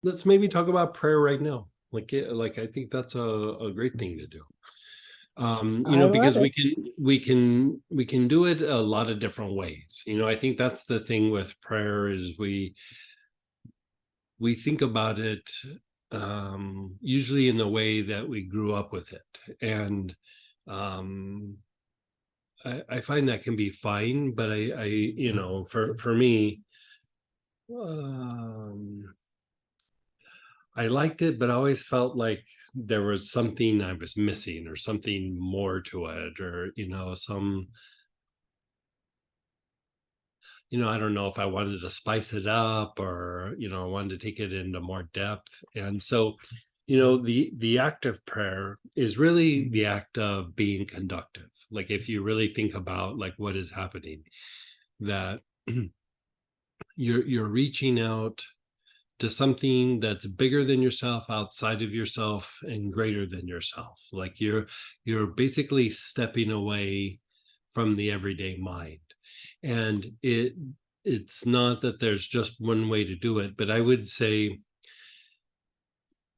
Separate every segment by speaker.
Speaker 1: let's maybe talk about prayer right now. Like I think that's a great thing to do.
Speaker 2: I love
Speaker 1: Because
Speaker 2: it.
Speaker 1: we can do it a lot of different ways. I think that's the thing with prayer is we think about it usually in the way that we grew up with it, and um, I find that can be fine. But for me, um, I liked it, but I always felt like there was something I was missing, or something more to it, or I don't know if I wanted to spice it up, or I wanted to take it into more depth. And so, the act of prayer is really the act of being conductive. Like if you really think about like what is happening, that you're reaching out to something that's bigger than yourself, outside of yourself, and greater than yourself. Like you're basically stepping away from the everyday mind. And it's not that there's just one way to do it, but I would say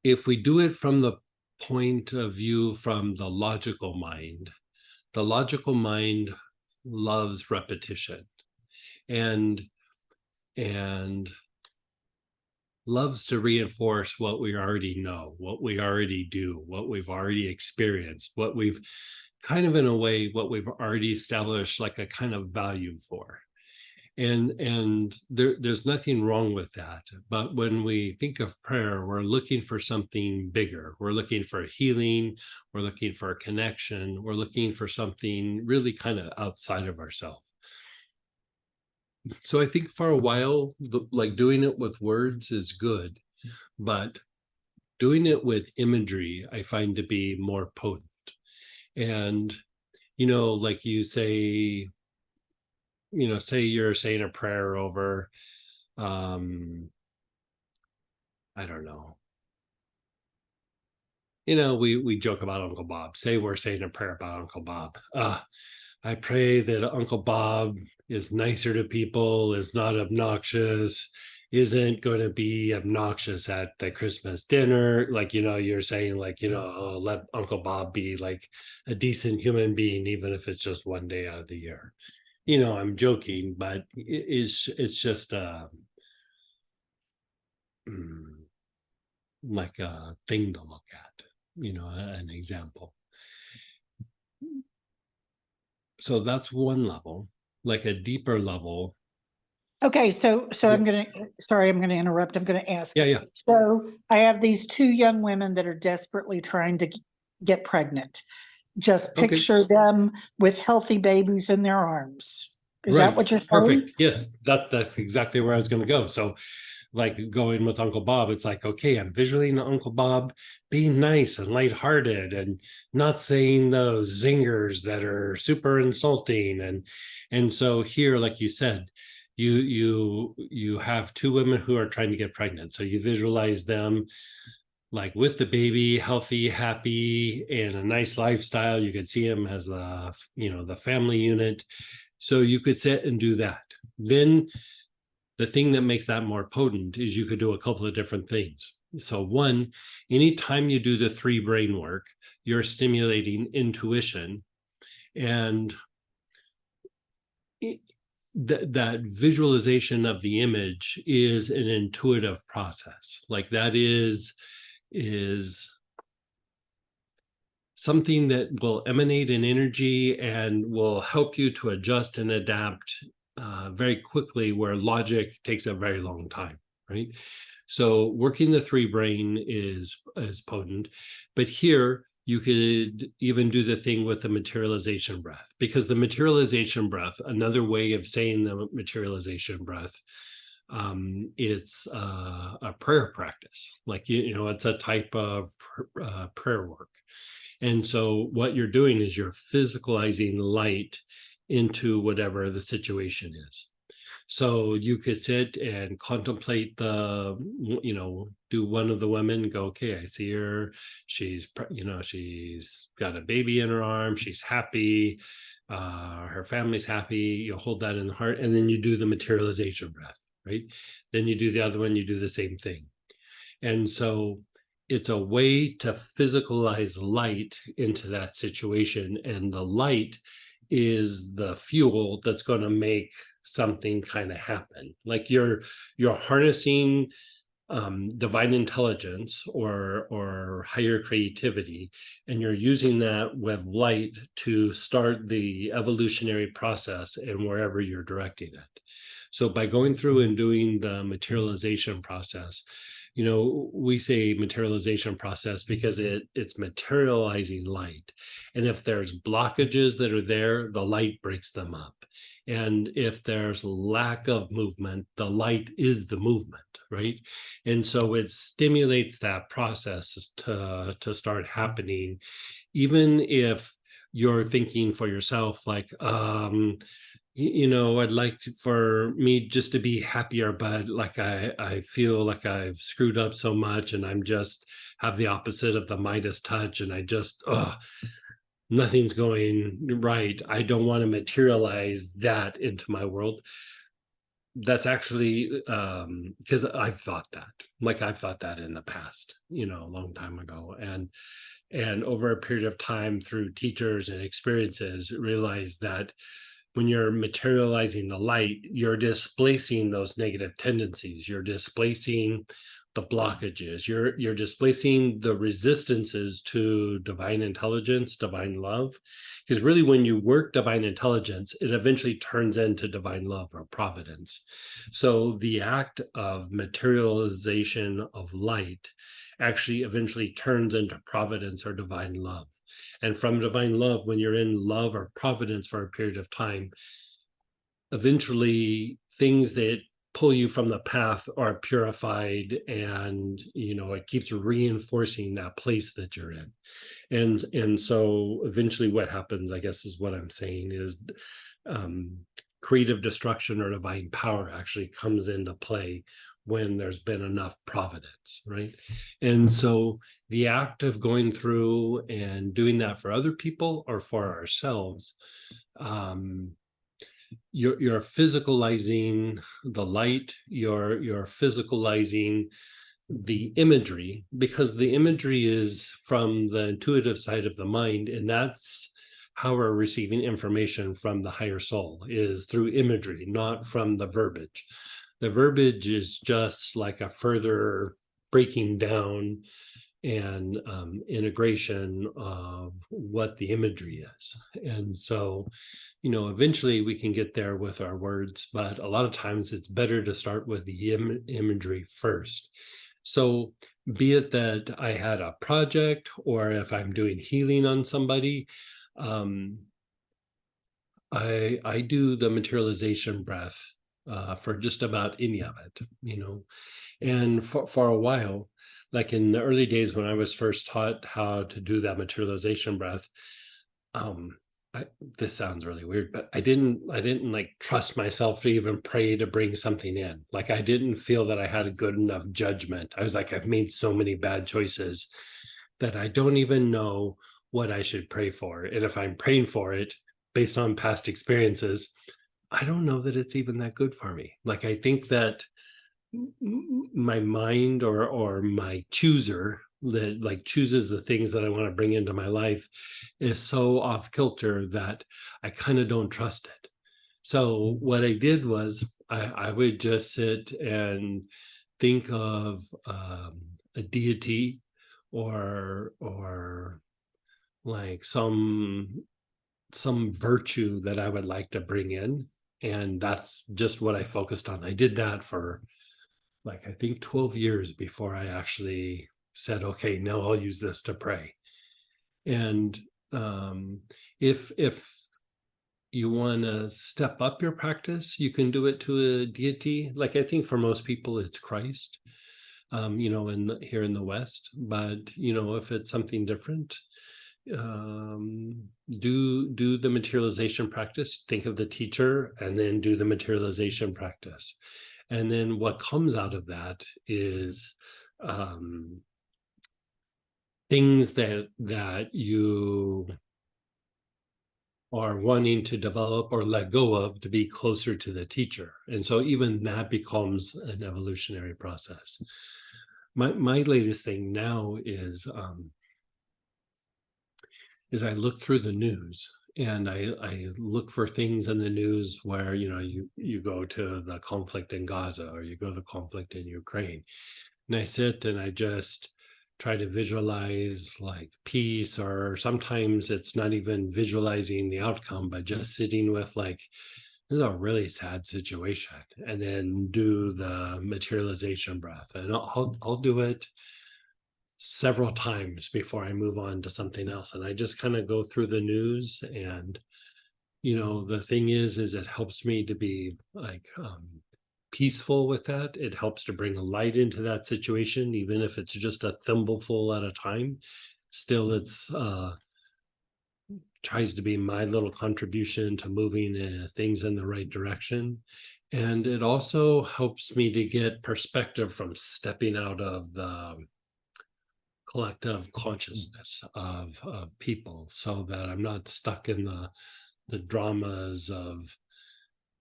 Speaker 1: if we do it from the point of view from the logical mind loves repetition, and and loves to reinforce what we already know, what we already do, what we've already experienced, what we've kind of, in a way, what we've already established like a kind of value for. And there's nothing wrong with that. But when we think of prayer, we're looking for something bigger. We're looking for healing. We're looking for a connection. We're looking for something really kind of outside of ourselves. So I think for a while, like doing it with words is good, but doing it with imagery I find to be more potent. And like you say, say you're saying a prayer over, I don't know, we joke about Uncle Bob. Say we're saying a prayer about Uncle Bob. I pray that Uncle Bob is nicer to people, is not obnoxious, isn't going to be obnoxious at the Christmas dinner. Like, you're saying, like, oh, let Uncle Bob be like a decent human being, even if it's just one day out of the year. I'm joking, but it's just mm, like a thing to look at, an example. So that's one level. Like a deeper level.
Speaker 2: Okay, so I'm
Speaker 1: Yes.
Speaker 2: gonna, sorry, I'm gonna interrupt. I'm gonna ask.
Speaker 1: Yeah, yeah.
Speaker 2: So I have these two young women that are desperately trying to get pregnant. Just
Speaker 1: Okay.
Speaker 2: picture them with healthy babies in their arms. Is that
Speaker 1: Right.
Speaker 2: what you're saying?
Speaker 1: Perfect. Yes. That's exactly where I was going to go. So, like going with Uncle Bob, it's like, okay, I'm visualizing Uncle Bob being nice and lighthearted, and not saying those zingers that are super insulting. And so here, like you said, you have two women who are trying to get pregnant. So you visualize them like with the baby, healthy, happy, and a nice lifestyle. You could see him as the family unit. So you could sit and do that. Then the thing that makes that more potent is you could do a couple of different things. So one, anytime you do the three brain work, you're stimulating intuition, and that visualization of the image is an intuitive process. Like that is something that will emanate an energy and will help you to adjust and adapt very quickly, where logic takes a very long time, right? So working the three brain is potent. But here you could even do the thing with the materialization breath, because the materialization breath, another way of saying the materialization breath, it's a prayer practice. Like, it's a type of prayer work. And so what you're doing is you're physicalizing light into whatever the situation is. So you could sit and contemplate do one of the women, go, okay, I see her. She's got a baby in her arm. She's happy. Her family's happy. You hold that in the heart, and then you do the materialization breath, right? Then you do the other one, you do the same thing. And so it's a way to physicalize light into that situation. And the light is the fuel that's going to make something kind of happen. Like you're harnessing divine intelligence or higher creativity, and you're using that with light to start the evolutionary process and wherever you're directing it. So by going through and doing the materialization process, we say materialization process because it's materializing light. And if there's blockages that are there, the light breaks them up. And if there's lack of movement, the light is the movement, right? And so it stimulates that process to start happening, even if you're thinking for yourself, like, I'd like for me just to be happier, but like I feel like I've screwed up so much, and I'm just have the opposite of the Midas touch, and I just nothing's going right. I don't want to materialize that into my world. That's actually because I've thought that in the past, a long time ago, and over a period of time through teachers and experiences realized that when you're materializing the light, you're displacing those negative tendencies, you're displacing the blockages, you're displacing the resistances to divine intelligence, divine love. Because really, when you work divine intelligence, it eventually turns into divine love or providence. So the act of materialization of light actually eventually turns into providence or divine love. And from divine love, when you're in love or providence for a period of time, eventually things that pull you from the path are purified, and it keeps reinforcing that place that you're in. And so eventually what happens, I guess, is what I'm saying is creative destruction or divine power actually comes into play when there's been enough providence, right? And so the act of going through and doing that for other people or for ourselves, you're physicalizing the light, you're physicalizing the imagery, because the imagery is from the intuitive side of the mind, and that's how we're receiving information from the higher soul, is through imagery, not from the verbiage. The verbiage is just like a further breaking down and integration of what the imagery is. And so, eventually we can get there with our words, but a lot of times it's better to start with the imagery first. So be it that I had a project, or if I'm doing healing on somebody, I do the materialization breath for just about any of it, and for a while, like in the early days when I was first taught how to do that materialization breath, this sounds really weird, but I didn't like trust myself to even pray to bring something in. Like I didn't feel that I had a good enough judgment. I was like, I've made so many bad choices that I don't even know what I should pray for. And if I'm praying for it based on past experiences, I don't know that it's even that good for me. Like I think that my mind or my chooser that like chooses the things that I want to bring into my life is so off kilter that I kind of don't trust it. So what I did was I would just sit and think of a deity or like some virtue that I would like to bring in, and that's just what I focused on. I did that for like I think 12 years before I actually said, okay, now I'll use this to pray. And if you want to step up your practice, you can do it to a deity. Like I think for most people it's Christ, here in the West. But if it's something different, do the materialization practice. Think of the teacher and then do the materialization practice. And then what comes out of that is things that you are wanting to develop or let go of to be closer to the teacher. And so even that becomes an evolutionary process. My latest thing now is I look through the news, and I look for things in the news where, you go to the conflict in Gaza, or you go to the conflict in Ukraine. And I sit and I just try to visualize like peace, or sometimes it's not even visualizing the outcome, but just sitting with like, this is a really sad situation, and then do the materialization breath. And I'll do it several times before I move on to something else. And I just kind of go through the news. And, the thing is it helps me to be like peaceful with that. It helps to bring a light into that situation, even if it's just a thimbleful at a time. Still, it's tries to be my little contribution to moving things in the right direction. And it also helps me to get perspective from stepping out of the collective consciousness of people, so that I'm not stuck in the dramas of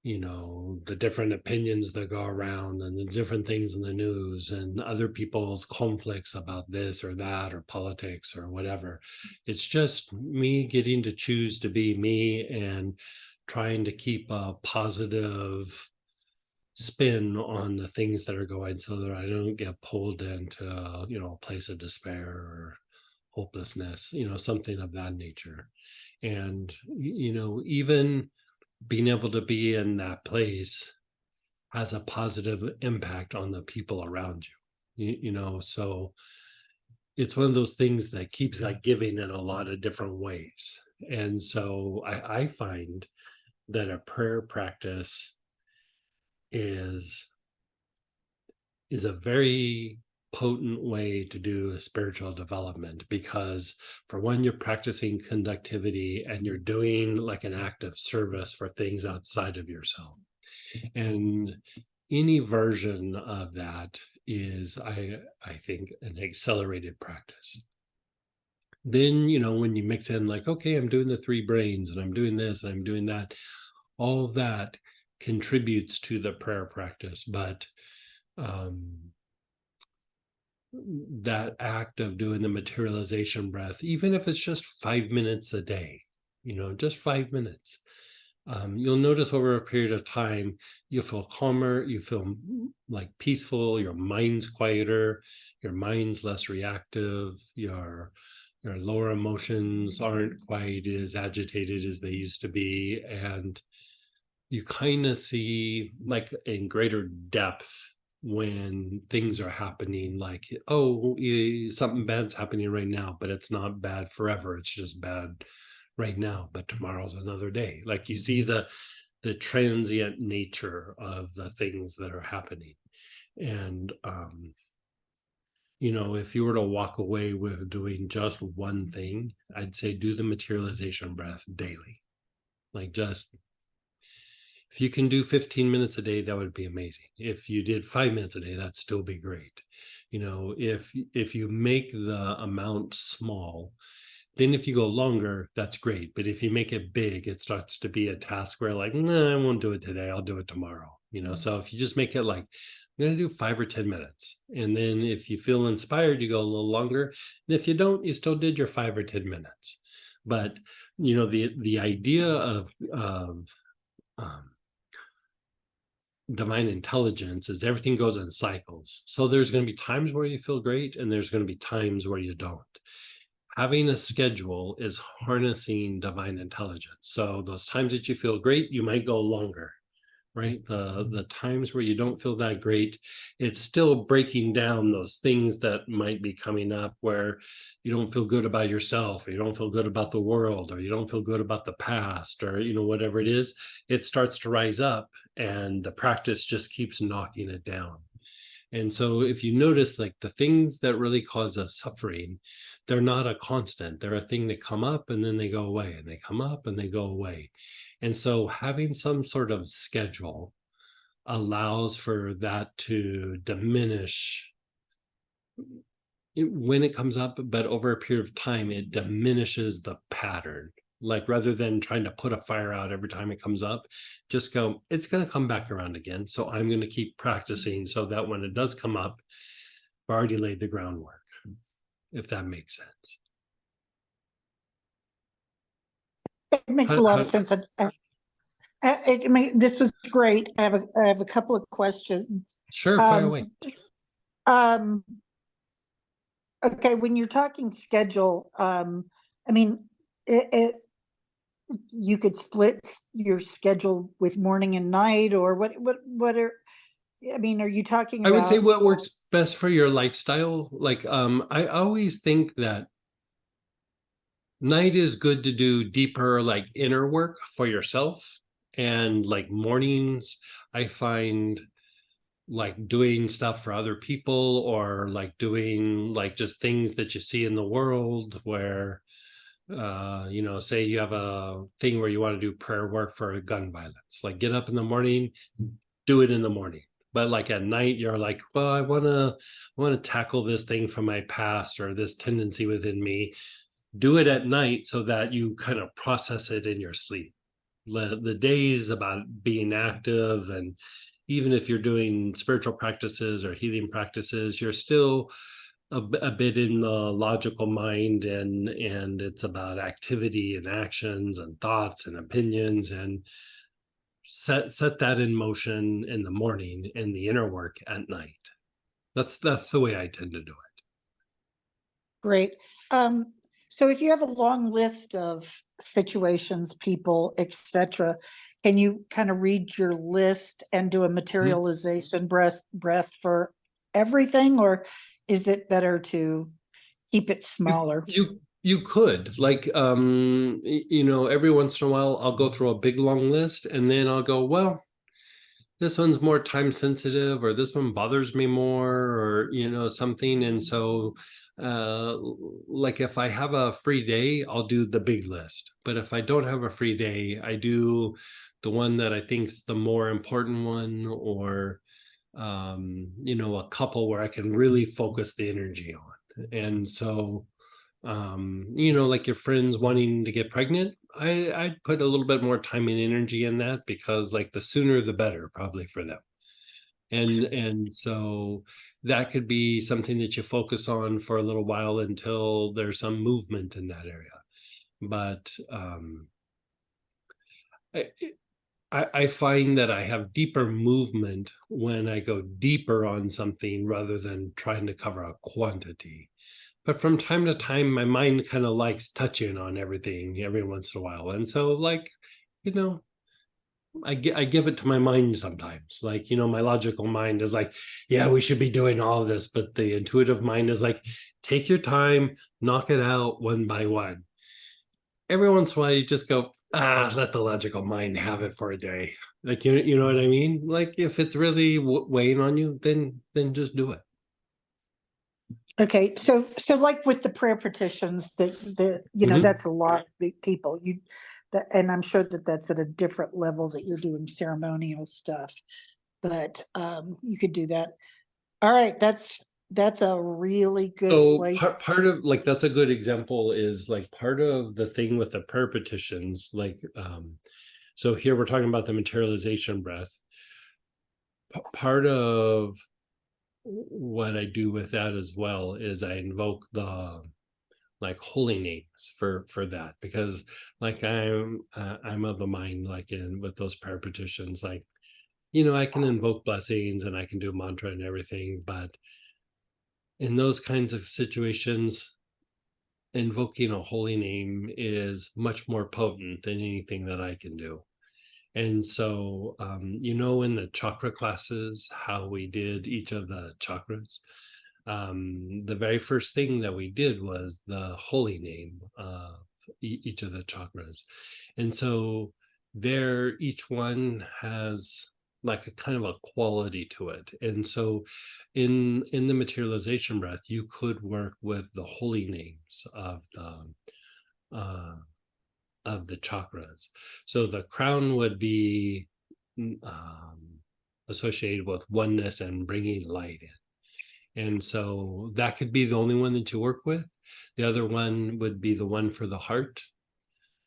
Speaker 1: the different opinions that go around, and the different things in the news, and other people's conflicts about this or that, or politics or whatever. It's just me getting to choose to be me, and trying to keep a positive spin on the things that are going, so that I don't get pulled into a place of despair or hopelessness, something of that nature. And even being able to be in that place has a positive impact on the people around you. So it's one of those things that keeps like giving in a lot of different ways. And so I find that a prayer practice is a very potent way to do a spiritual development, because for one, you're practicing conductivity, and you're doing like an act of service for things outside of yourself. And any version of that is, I think, an accelerated practice. Then, when you mix in like, okay, I'm doing the three brains, and I'm doing this, and I'm doing that, all of that contributes to the prayer practice. But that act of doing the materialization breath, even if it's just 5 minutes a day, just 5 minutes, you'll notice over a period of time, you'll feel calmer, you feel like peaceful, your mind's quieter, your mind's less reactive, your lower emotions aren't quite as agitated as they used to be. And you kind of see like in greater depth when things are happening, like, oh, something bad's happening right now, but it's not bad forever, it's just bad right now, but tomorrow's another day. Like, you see the transient nature of the things that are happening. And if you were to walk away with doing just one thing, I'd say do the materialization breath daily. Like, just if you can do 15 minutes a day, that would be amazing. If you did 5 minutes a day, that'd still be great. If you make the amount small, then if you go longer, that's great. But if you make it big, it starts to be a task where like, nah, I won't do it today, I'll do it tomorrow. So if you just make it like, I'm going to do 5 or 10 minutes. And then if you feel inspired, you go a little longer. And if you don't, you still did your 5 or 10 minutes. But, the idea of divine intelligence is everything goes in cycles. So there's going to be times where you feel great, and there's going to be times where you don't. Having a schedule is harnessing divine intelligence. So those times that you feel great, you might go longer, right? The times where you don't feel that great, it's still breaking down those things that might be coming up, where you don't feel good about yourself, or you don't feel good about the world, or you don't feel good about the past, or whatever it is. It starts to rise up, and the practice just keeps knocking it down. And so if you notice, like, the things that really cause us suffering, they're not a constant. They're a thing that come up and then they go away, and they come up and they go away. And so having some sort of schedule allows for that to diminish when it comes up, but over a period of time, it diminishes the pattern. Like, rather than trying to put a fire out every time it comes up, just go, it's going to come back around again. So I'm going to keep practicing so that when it does come up, I've already laid the groundwork, if that makes sense.
Speaker 2: It makes a lot of sense. This was great. I have a couple of questions.
Speaker 1: Sure, fire away.
Speaker 2: Um, okay, when you're talking schedule, I mean, you could split your schedule with morning and night, or what are, I mean, are you talking
Speaker 1: I would say
Speaker 2: about?
Speaker 1: what works best for your lifestyle. Like, I always think that night is good to do deeper, like inner work for yourself. And like mornings, I find like doing stuff for other people, or like doing like just things that you see in the world where, you know, say you have a thing where you want to do prayer work for gun violence, like get up in the morning, do it in the morning. But like at night, you're like, well, I want to tackle this thing from my past or this tendency within me. Do it at night so that you kind of process it in your sleep. The day is about being active, and even if you're doing spiritual practices or healing practices, you're still a bit in the logical mind, and it's about activity and actions and thoughts and opinions, and set that in motion in the morning and the inner work at night. That's the way I tend to do it.
Speaker 2: Great. So if you have a long list of situations, people, etc., can you kind of read your list and do a materialization breath for everything, or is it better to keep it smaller?
Speaker 1: You could, like, you know, every once in a while I'll go through a big long list, and then I'll go, well, this one's more time sensitive, or this one bothers me more, or you know, something. And so like if I have a free day, I'll do the big list. But if I don't have a free day, I do the one that I think's the more important one, or you know, a couple where I can really focus the energy on. And so you know, like your friends wanting to get pregnant, I'd put a little bit more time and energy in that, because like the sooner the better probably for them. And so that could be something that you focus on for a little while until there's some movement in that area. But I find that I have deeper movement when I go deeper on something rather than trying to cover a quantity. But from time to time, my mind kind of likes touching on everything every once in a while. And so, like, you know, I give it to my mind sometimes. Like, you know, my logical mind is like, yeah, we should be doing all of this. But the intuitive mind is like, take your time, knock it out one by one. Every once in a while, you just go, let the logical mind have it for a day. Like, you know what I mean? Like, if it's really weighing on you, then just do it.
Speaker 2: Okay, so like with the prayer petitions, you know, that's a lot of people. And I'm sure that that's at a different level that you're doing ceremonial stuff, but you could do that. All right, that's a really good
Speaker 1: So
Speaker 2: place.
Speaker 1: part of, like, that's a good example, is like part of the thing with the prayer petitions, like so here we're talking about the materialization breath. Part of what I do with that as well is I invoke the like holy names for that, because like I'm of the mind, like in with those prayer petitions, like, you know, I can invoke blessings and I can do mantra and everything, but in those kinds of situations, invoking a holy name is much more potent than anything that I can do. And so, you know, in the chakra classes, how we did each of the chakras, the very first thing that we did was the holy name of each of the chakras. And so there, each one has like a kind of a quality to it. And so in the materialization breath, you could work with the holy names uh, of the chakras. So the crown would be associated with oneness and bringing light in. And so that could be the only one that you work with. The other one would be the one for the heart.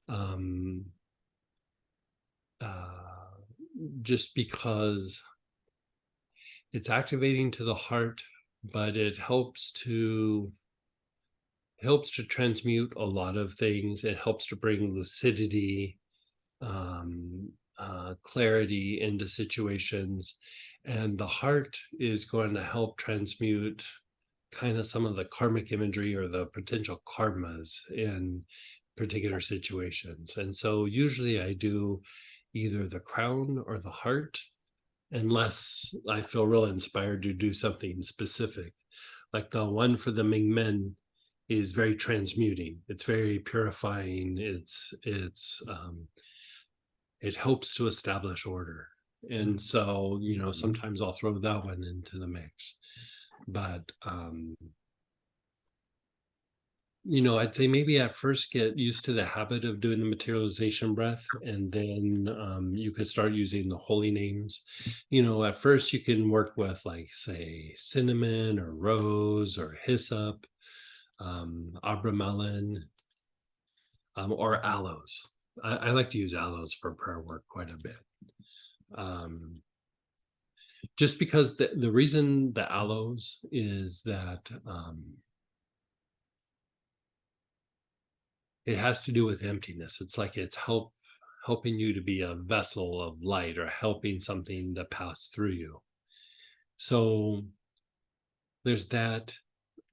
Speaker 1: Um, just because it's activating to the heart, but it helps to transmute a lot of things. It helps to bring lucidity, clarity into situations. And the heart is going to help transmute kind of some of the karmic imagery or the potential karmas in particular situations. And so usually I do either the crown or the heart, unless I feel real inspired to do something specific. Like the one for the Ming Men is very transmuting. It's very purifying. It helps to establish order. And so, sometimes I'll throw that one into the mix. But I'd say maybe at first get used to the habit of doing the materialization breath, and then you could start using the holy names. At first you can work with, like, say, cinnamon or rose or hyssop, abramelin, or aloes. I like to use aloes for prayer work quite a bit. Just because the reason the aloes is that it has to do with emptiness. It's like it's helping you to be a vessel of light, or helping something to pass through you. So there's that.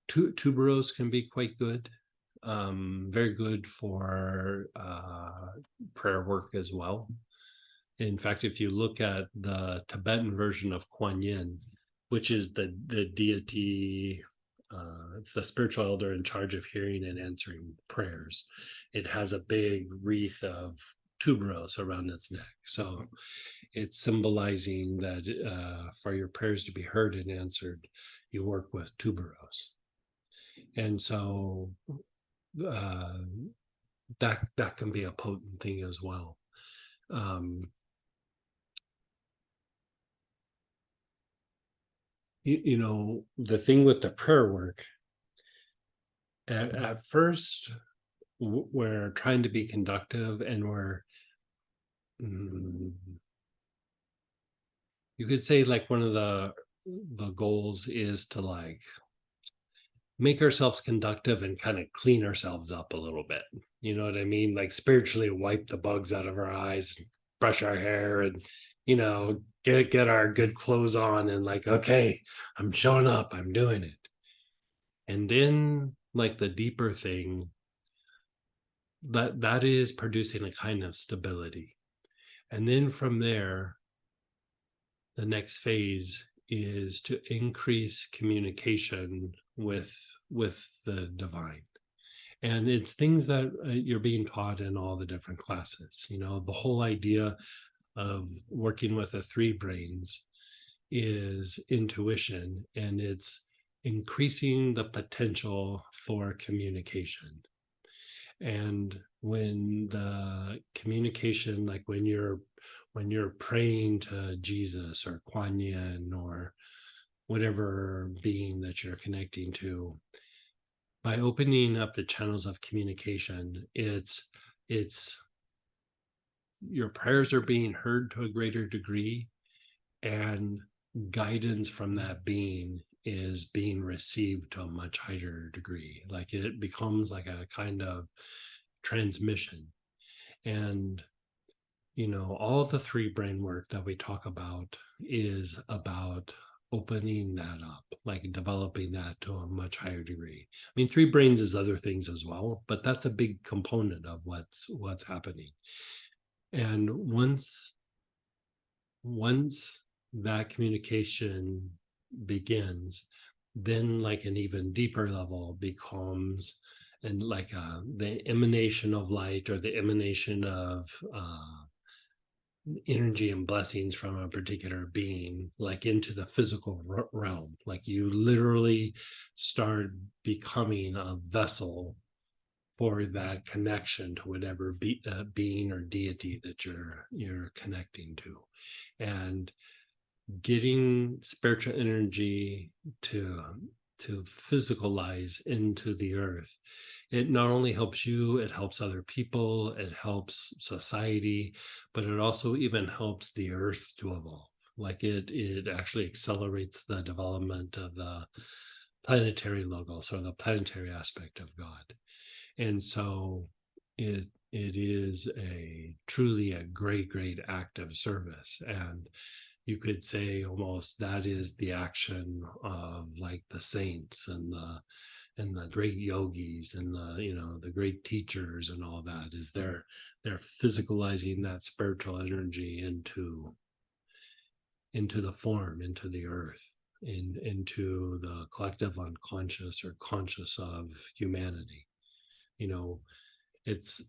Speaker 1: Tuberose can be quite good. Very good for prayer work as well. In fact, if you look at the Tibetan version of Kuan Yin, which is the deity, it's the spiritual elder in charge of hearing and answering prayers. It has a big wreath of tuberose around its neck. So it's symbolizing that for your prayers to be heard and answered, you work with tuberose. And so that can be a potent thing as well. The thing with the prayer work, at first we're trying to be conductive, and you could say, like, one of the goals is to, like, make ourselves conductive and kind of clean ourselves up a little bit. You know what I mean? Like, spiritually wipe the bugs out of our eyes, brush our hair, and get our good clothes on, and, like, okay, I'm showing up, I'm doing it. And then, like, the deeper thing, that is producing a kind of stability. And then from there, the next phase is to increase communication with the divine. And it's things that you're being taught in all the different classes. The whole idea of working with the three brains is intuition, and it's increasing the potential for communication. And when the communication, like when you're praying to Jesus or Kuan Yin or whatever being that you're connecting to, by opening up the channels of communication, it's your prayers are being heard to a greater degree, and guidance from that being is being received to a much higher degree. Like, it becomes like a kind of transmission. And all the three brain work that we talk about is about opening that up, like developing that to a much higher degree. I mean, three brains is other things as well, but that's a big component of what's happening. And once that communication begins, then, like, an even deeper level becomes, and like the emanation of light, or the emanation of energy and blessings from a particular being, like, into the physical realm. Like, you literally start becoming a vessel for that connection to whatever being or deity that you're connecting to. And getting spiritual energy to physicalize into the earth, it not only helps you, it helps other people, it helps society, but it also even helps the earth to evolve. Like it actually accelerates the development of the planetary logos, or the planetary aspect of God. And so it is a truly a great act of service. And you could say almost that is the action of like the saints and the great yogis and the great teachers and all that, is they're physicalizing that spiritual energy into the form, into the earth, into the collective unconscious or conscious of humanity. You know, it's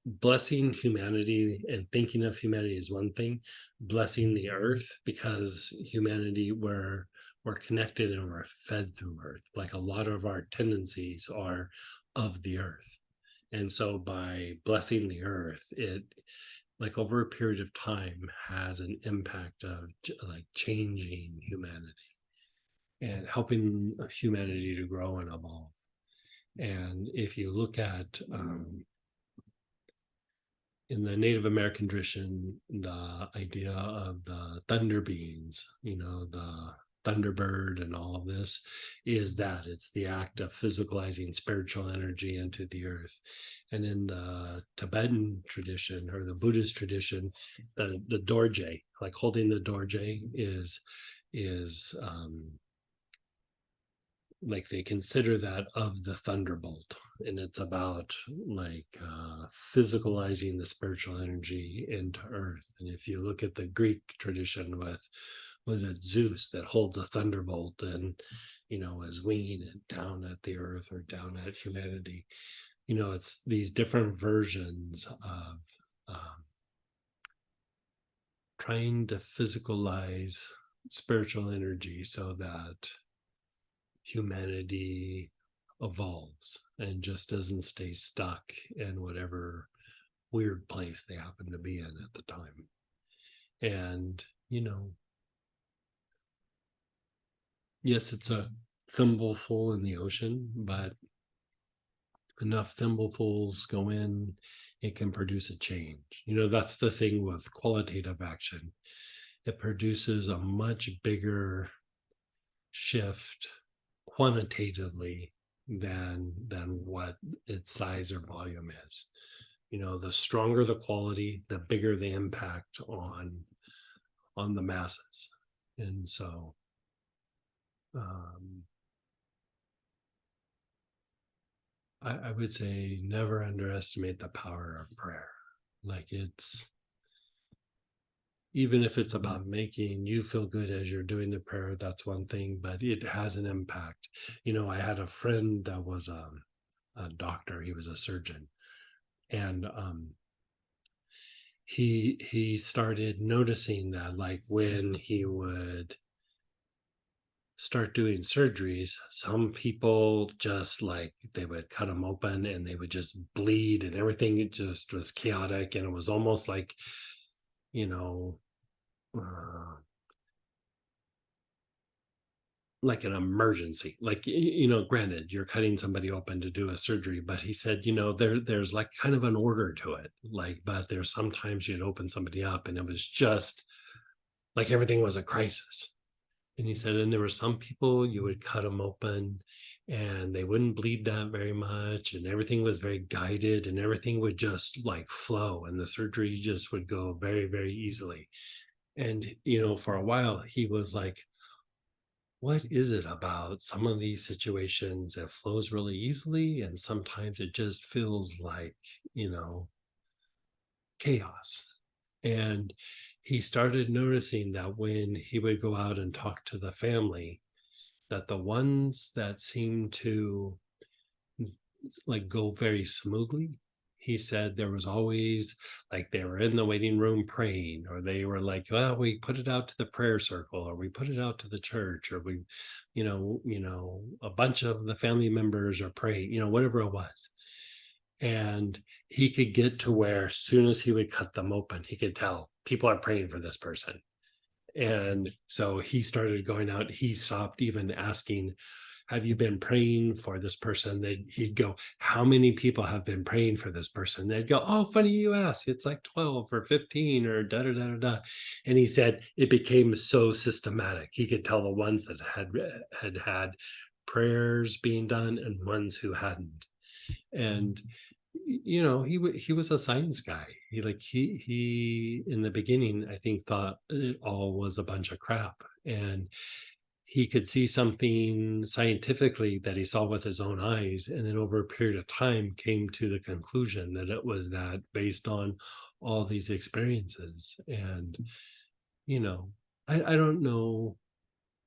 Speaker 1: blessing humanity and thinking of humanity is one thing. Blessing the earth, because humanity, we're connected and we're fed through earth. Like a lot of our tendencies are of the earth. And so by blessing the earth, it, like over a period of time, has an impact of like changing humanity and helping humanity to grow and evolve. And if you look at in the Native American tradition, the idea of the thunder beings, the thunderbird and all of this, is that it's the act of physicalizing spiritual energy into the earth. And in the Tibetan tradition or the Buddhist tradition, the dorje, like holding the dorje, is like they consider that of the thunderbolt, and it's about like physicalizing the spiritual energy into earth. And if you look at the Greek tradition with, was it Zeus that holds a thunderbolt and is winging it down at the earth or down at humanity. It's these different versions of trying to physicalize spiritual energy so that humanity evolves and just doesn't stay stuck in whatever weird place they happen to be in at the time. And yes, it's a thimbleful in the ocean, but enough thimblefuls go in, it can produce a change. That's the thing with qualitative action. It produces a much bigger shift quantitatively than what its size or volume is. The stronger the quality, the bigger the impact on the masses. And so I would say never underestimate the power of prayer. Like, it's, even if it's about making you feel good as you're doing the prayer, that's one thing, but it has an impact. I had a friend that was a doctor, he was a surgeon, and he started noticing that, like, when he would start doing surgeries, some people just, like, they would cut them open and they would just bleed and everything, it just was chaotic, and it was almost like like an emergency. Like, granted, you're cutting somebody open to do a surgery, but he said, there's like kind of an order to it. Like, but there's sometimes you'd open somebody up and it was just like everything was a crisis. And he said, and there were some people you would cut them open and they wouldn't bleed that very much, and everything was very guided and everything would just like flow, and the surgery just would go very, very easily. And for a while he was like, what is it about some of these situations that flows really easily, and sometimes it just feels like chaos? And he started noticing that when he would go out and talk to the family, that the ones that seemed to like go very smoothly, he said there was always, like, they were in the waiting room praying, or they were like, well, we put it out to the prayer circle, or we put it out to the church, or we a bunch of the family members are praying, whatever it was. And he could get to where as soon as he would cut them open, he could tell people are praying for this person. And so he started going out, he stopped even asking, have you been praying for this person? He'd go, how many people have been praying for this person? They'd go, oh, funny you ask. It's like 12 or 15 or da da da da da. And he said it became so systematic. He could tell the ones that had prayers being done and ones who hadn't. And you know, he was a science guy. He in the beginning, I think, thought it all was a bunch of crap, and he could see something scientifically that he saw with his own eyes, and then over a period of time came to the conclusion that it was that based on all these experiences. And you know, I don't know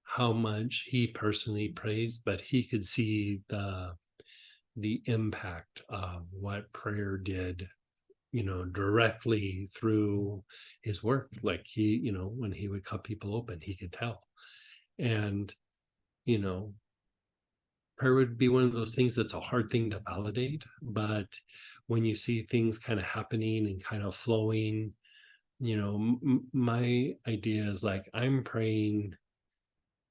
Speaker 1: how much he personally praised, but he could see the impact of what prayer did, you know, directly through his work. Like he, you know, when he would cut people open, he could tell. And, you know, prayer would be one of those things that's a hard thing to validate. But when you see things kind of happening and kind of flowing, you know, my idea is like, I'm praying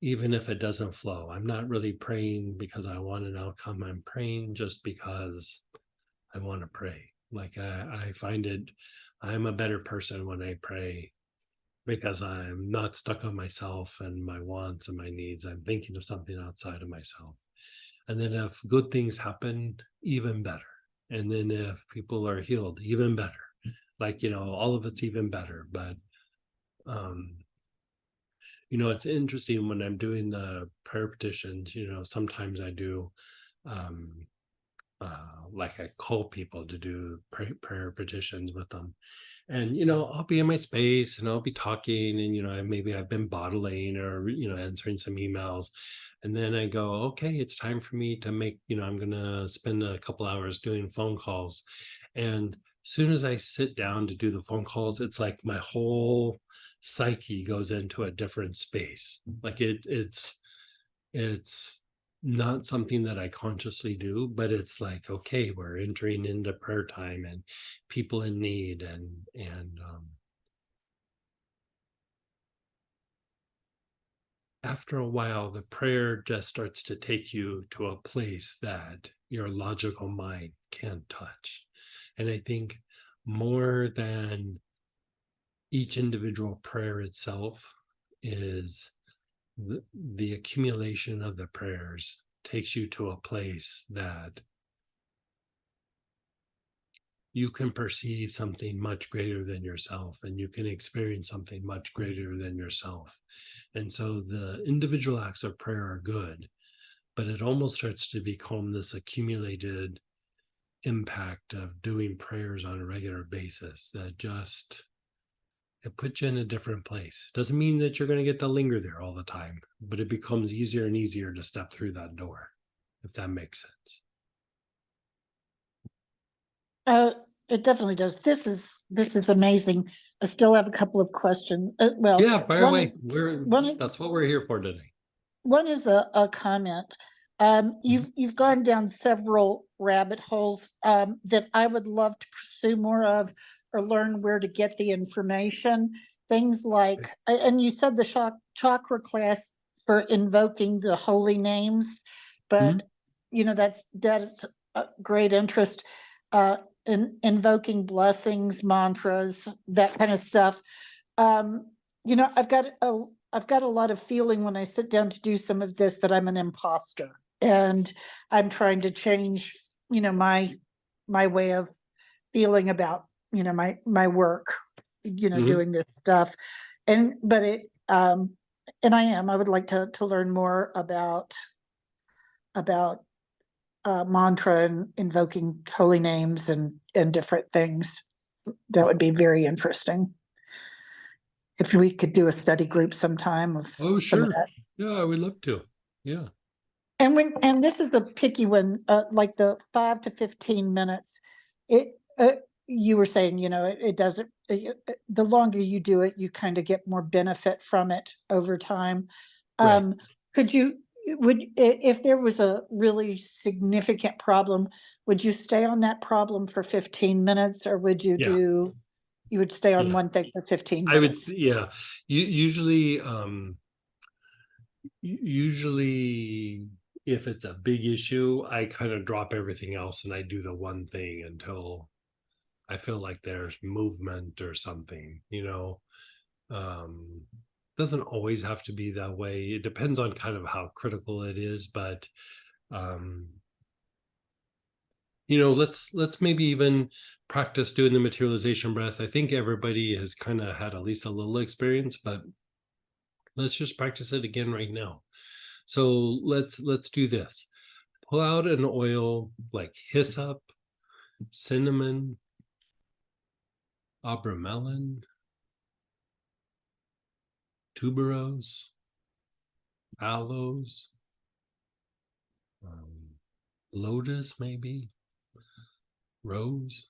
Speaker 1: even if it doesn't flow. I'm not really praying because I want an outcome. I'm praying just because I want to pray. Like I find it, I'm a better person when I pray because I'm not stuck on myself and my wants and my needs. I'm thinking of something outside of myself. And then if good things happen, even better. And then if people are healed, even better. Like, you know, all of it's even better. But you know, it's interesting when I'm doing the prayer petitions, you know, sometimes I do like I call people to do prayer petitions with them. And, you know, I'll be in my space and I'll be talking and, you know, maybe I've been bottling or, you know, answering some emails. And then I go, okay, it's time for me to make, you know, I'm going to spend a couple hours doing phone calls. And as soon as I sit down to do the phone calls, it's like my whole psyche goes into a different space. Like it's not something that I consciously do, but it's like, okay, we're entering into prayer time and people in need and after a while, the prayer just starts to take you to a place that your logical mind can't touch. And I think more than each individual prayer itself is the accumulation of the prayers takes you to a place that you can perceive something much greater than yourself and you can experience something much greater than yourself. And so the individual acts of prayer are good, but it almost starts to become this accumulated impact of doing prayers on a regular basis that just it puts you in a different place. Doesn't mean that you're going to get to linger there all the time, but it becomes easier and easier to step through that door, if that makes sense.
Speaker 2: It definitely does. This is amazing. I still have a couple of questions. Well,
Speaker 1: Yeah, fire
Speaker 2: one
Speaker 1: away.
Speaker 2: is one is
Speaker 1: That's what we're here for today.
Speaker 2: one is a comment. You've gone down several rabbit holes that I would love to pursue more of or learn where to get the information. Things like, and you said the chakra class for invoking the holy names, but you know that's a great interest. In invoking blessings, mantras, that kind of stuff. You know, I've got a lot of feeling when I sit down to do some of this that I'm an imposter and I'm trying to change, you know, my way of feeling about, you know, my work, you know, doing this stuff. But and I would like to learn more about mantra and invoking holy names and different things. That would be very interesting. If we could do a study group sometime of
Speaker 1: Oh,
Speaker 2: some of
Speaker 1: sure.
Speaker 2: that.
Speaker 1: Yeah, I would love to. Yeah.
Speaker 2: And this is the picky one, like the 5 to 15 minutes. It you were saying, you know, it doesn't. The longer you do it, you kind of get more benefit from it over time.
Speaker 1: Right.
Speaker 2: Could you if there was a really significant problem, would you stay on that problem for 15 minutes, or would you
Speaker 1: Yeah.
Speaker 2: do? You would stay on
Speaker 1: Yeah.
Speaker 2: one thing for 15
Speaker 1: I would,
Speaker 2: minutes.
Speaker 1: yeah. Usually if it's a big issue, I kind of drop everything else and I do the one thing until I feel like there's movement or something, you know. Doesn't always have to be that way. It depends on kind of how critical it is, but um you know, let's maybe even practice doing the materialization breath. I think everybody has kind of had at least a little experience, but let's just practice it again right now. So let's do this. Pull out an oil like hyssop, cinnamon, abramelin, tuberose, aloes, lotus, maybe rose,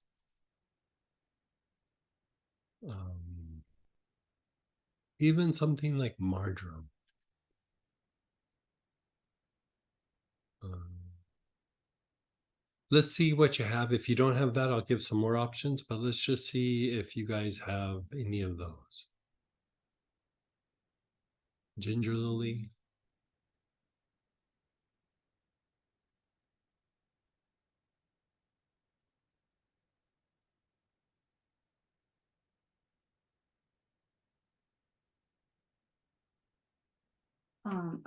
Speaker 1: even something like marjoram. Let's see what you have. If you don't have that, I'll give some more options, but let's just see if you guys have any of those. Ginger lily.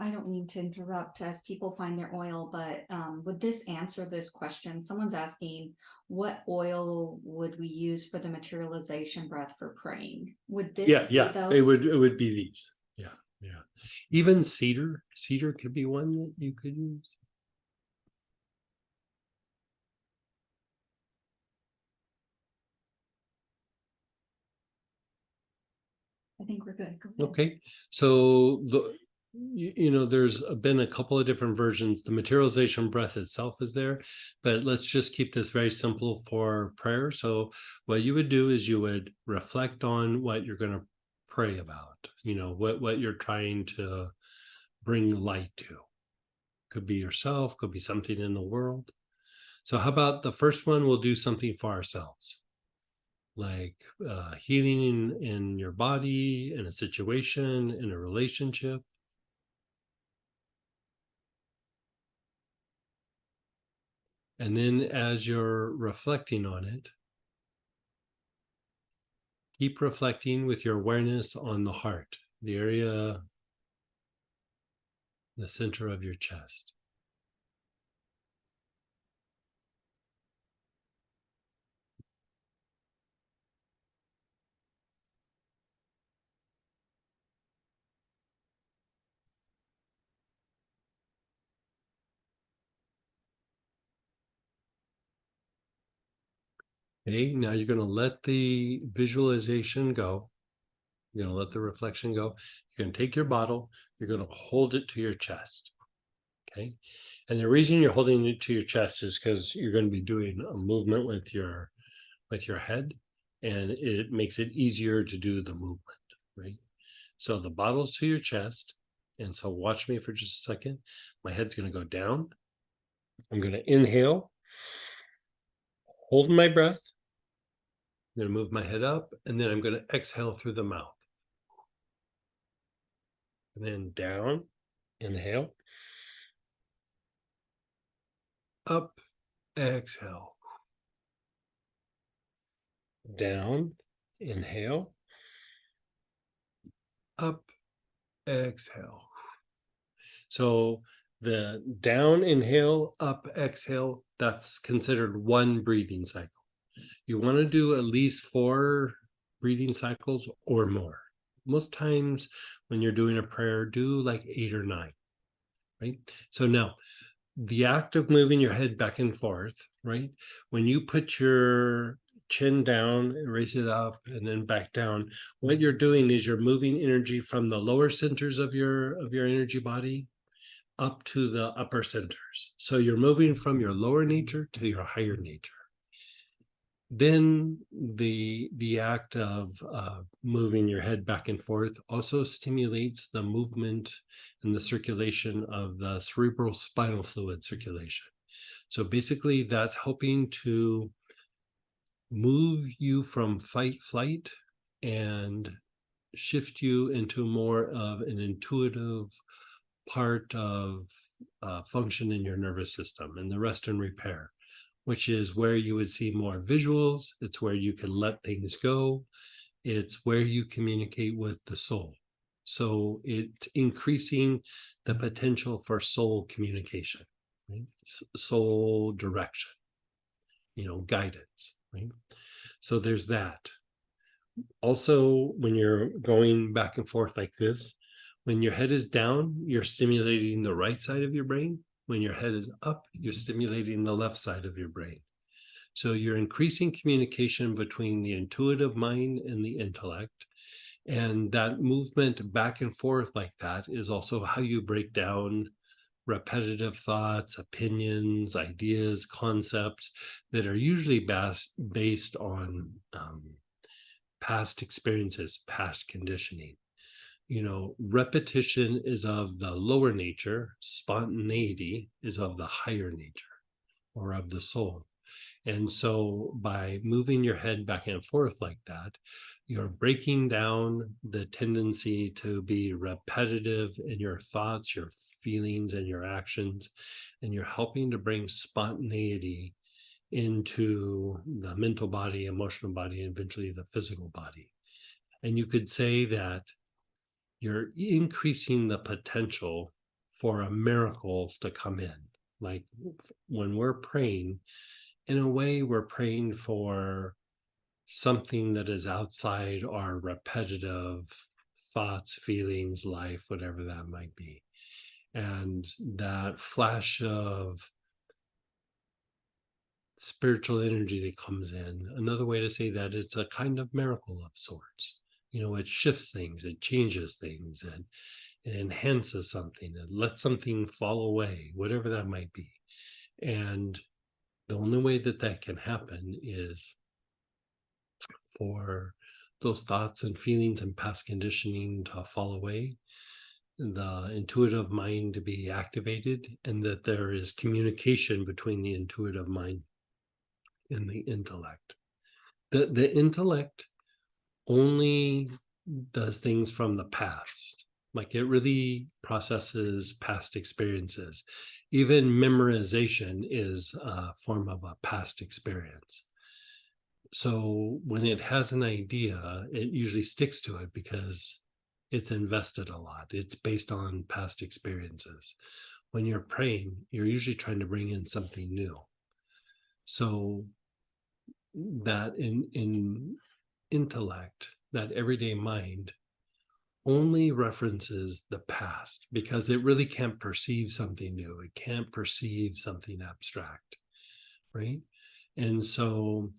Speaker 3: I don't mean to interrupt as people find their oil, but would this answer this question? Someone's asking, what oil would we use for the materialization breath for praying? Would this be
Speaker 1: It
Speaker 3: those?
Speaker 1: would be these. Yeah. Even cedar could be one that you could use.
Speaker 3: I think we're good. Go ahead.
Speaker 1: Okay, so you know, there's been a couple of different versions. The materialization breath itself is there, but let's just keep this very simple for prayer. So what you would do is you would reflect on what you're going to pray about, you know, what you're trying to bring light to. Could be yourself, could be something in the world. So how about the first one? We'll do something for ourselves, like healing in your body, in a situation, in a relationship. And then as you're reflecting on it, keep reflecting with your awareness on the heart, the area, the center of your chest. Okay, now you're going to let the visualization go. You're going to let the reflection go. You're going to take your bottle, you're going to hold it to your chest. Okay. And the reason you're holding it to your chest is because you're going to be doing a movement with your head, and it makes it easier to do the movement, right? So the bottle's to your chest. And so watch me for just a second. My head's going to go down. I'm going to inhale, hold my breath. I'm going to move my head up, and then I'm going to exhale through the mouth. And then down, inhale, up, exhale, down, inhale, up, exhale. So the down inhale, up exhale, that's considered one breathing cycle. You want to do at least 4 breathing cycles or more. Most times when you're doing a prayer, do like 8 or 9, right? So now the act of moving your head back and forth, right? When you put your chin down, raise it up, and then back down, what you're doing is you're moving energy from the lower centers of your energy body up to the upper centers. So you're moving from your lower nature to your higher nature. Then the act of moving your head back and forth also stimulates the movement and the circulation of the cerebral spinal fluid circulation. So basically that's helping to move you from fight flight and shift you into more of an intuitive part of function in your nervous system and the rest and repair, which is where you would see more visuals. It's where you can let things go. It's where you communicate with the soul. So it's increasing the potential for soul communication, right? Soul direction, guidance, right? So there's that. Also, when you're going back and forth like this, when your head is down, you're stimulating the right side of your brain. When your head is up, you're stimulating the left side of your brain. So you're increasing communication between the intuitive mind and the intellect. And that movement back and forth like that is also how you break down repetitive thoughts, opinions, ideas, concepts that are usually based on past experiences, past conditioning. Repetition is of the lower nature, spontaneity is of the higher nature or of the soul. And so by moving your head back and forth like that, you're breaking down the tendency to be repetitive in your thoughts, your feelings, and your actions. And you're helping to bring spontaneity into the mental body, emotional body, and eventually the physical body. And you could say that you're increasing the potential for a miracle to come in. Like when we're praying, in a way, we're praying for something that is outside our repetitive thoughts, feelings, life, whatever that might be. And that flash of spiritual energy that comes in, another way to say that, it's a kind of miracle of sorts. It shifts things, it changes things, and it enhances something, it lets something fall away, whatever that might be. And the only way that that can happen is for those thoughts and feelings and past conditioning to fall away, the intuitive mind to be activated, and that there is communication between the intuitive mind and the intellect. The intellect only does things from the past. Like it really processes past experiences. Even memorization is a form of a past experience. So when it has an idea, it usually sticks to it because it's invested a lot. It's based on past experiences. When you're praying, you're usually trying to bring in something new. So that in intellect, that everyday mind only references the past because it really can't perceive something new. It can't perceive something abstract, right? And so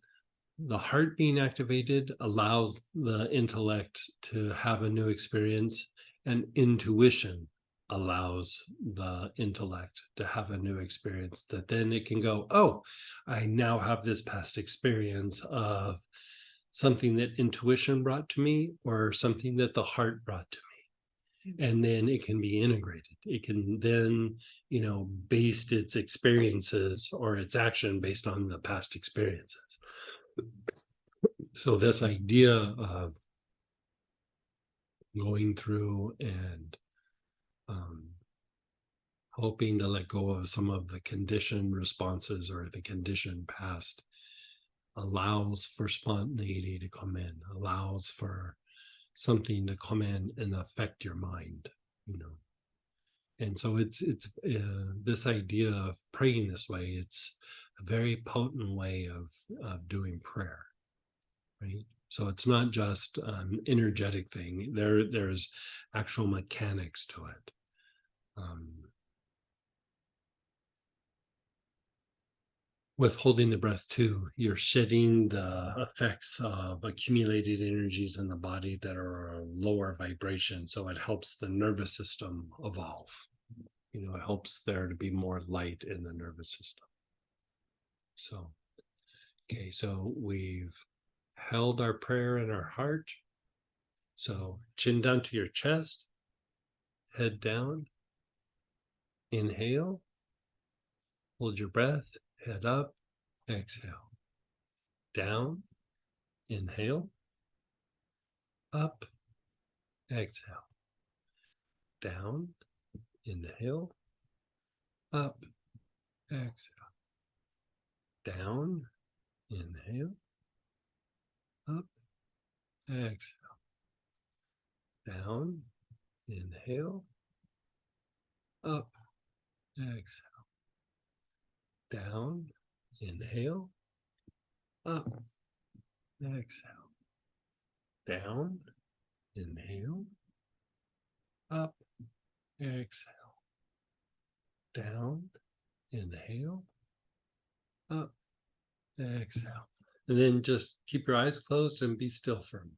Speaker 1: the heart being activated allows the intellect to have a new experience, and intuition allows the intellect to have a new experience that then it can go, oh, I now have this past experience of something that intuition brought to me or something that the heart brought to me. And then it can be integrated. It can then, base its experiences or its action based on the past experiences. So this idea of going through and hoping to let go of some of the conditioned responses or the conditioned past allows for spontaneity to come in, allows for something to come in and affect your mind, And so it's this idea of praying this way. It's a very potent way of doing prayer, right? So it's not just an energetic thing. There's actual mechanics to it. With holding the breath too, you're shedding the effects of accumulated energies in the body that are a lower vibration. So it helps the nervous system evolve. It helps there to be more light in the nervous system. So, okay, so we've held our prayer in our heart. So chin down to your chest, head down, inhale, hold your breath, head up, exhale, down, inhale, up, exhale, down, inhale, up, exhale, down, inhale, up, exhale, down, inhale, up, exhale, down, inhale, up, exhale, down, inhale, up, exhale, down, inhale, up, exhale. And then just keep your eyes closed and be still for a moment.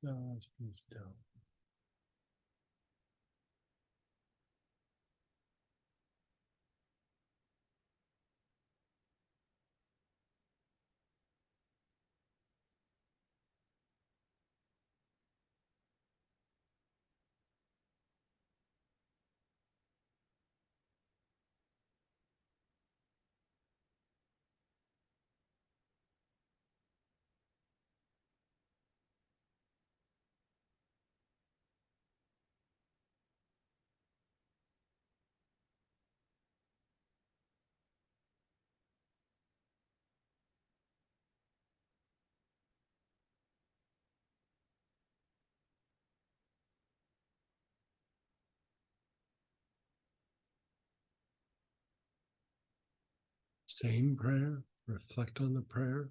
Speaker 1: Just be still. Same prayer, reflect on the prayer.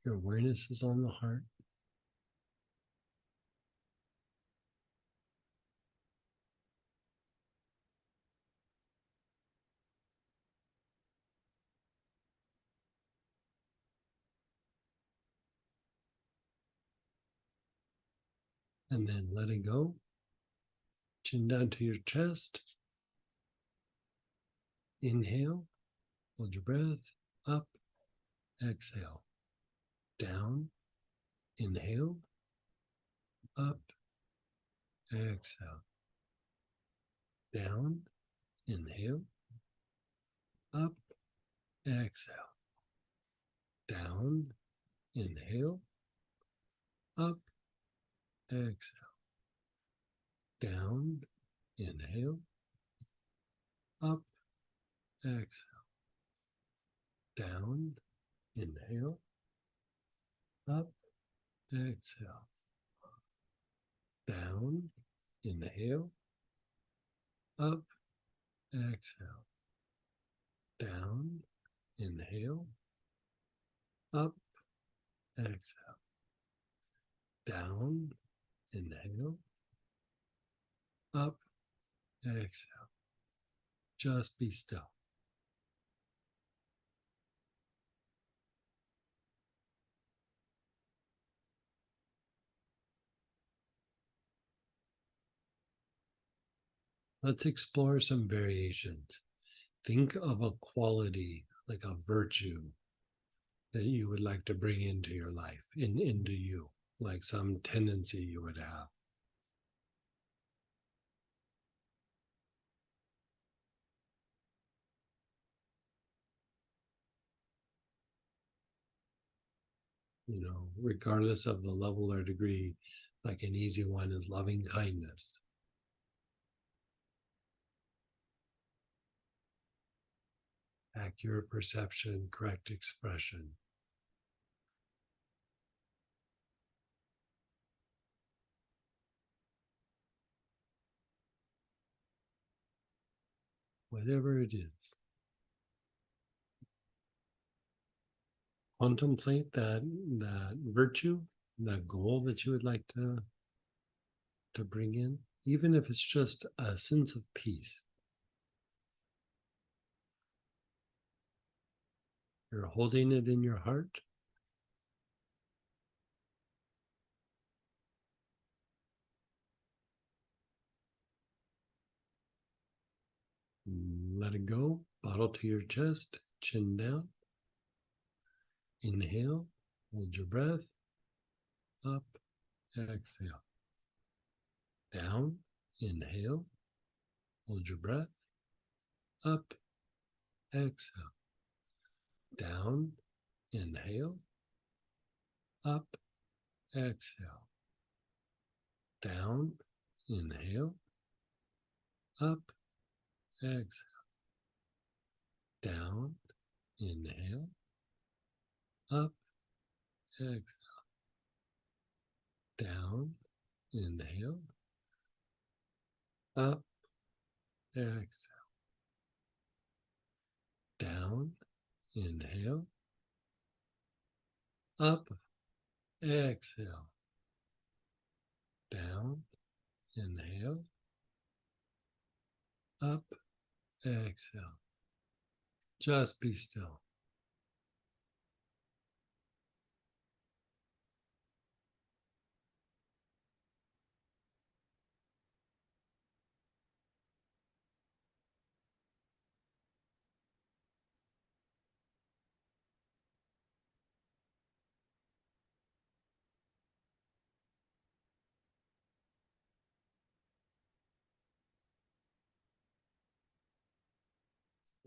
Speaker 1: Your awareness is on the heart. And then let it go. Chin down to your chest. Inhale, hold your breath, up, exhale, down, inhale, up, exhale, down, inhale, up, exhale, down, inhale, up, exhale, down, inhale, up, exhale, down, inhale, up, exhale, down, inhale, up, exhale, down, inhale, up, exhale, down, inhale, up, exhale. Just be still. Let's explore some variations. Think of a quality, like a virtue, that you would like to bring into your life, into you, like some tendency you would have. Regardless of the level or degree, like an easy one is loving kindness. Accurate perception, correct expression. Whatever it is. contemplate that virtue, that goal that you would like to bring in, even if it's just a sense of peace. You're holding it in your heart. Let it go. Bottle to your chest, chin down. Inhale, hold your breath. Up, exhale. Down, inhale, hold your breath. Up, exhale. Down, inhale. Up, exhale. Down, inhale. Up, exhale. Down, inhale. Up, exhale. Down, inhale. Up, exhale. Down, inhale. Up, exhale. Down, inhale. Up, exhale. Just be still.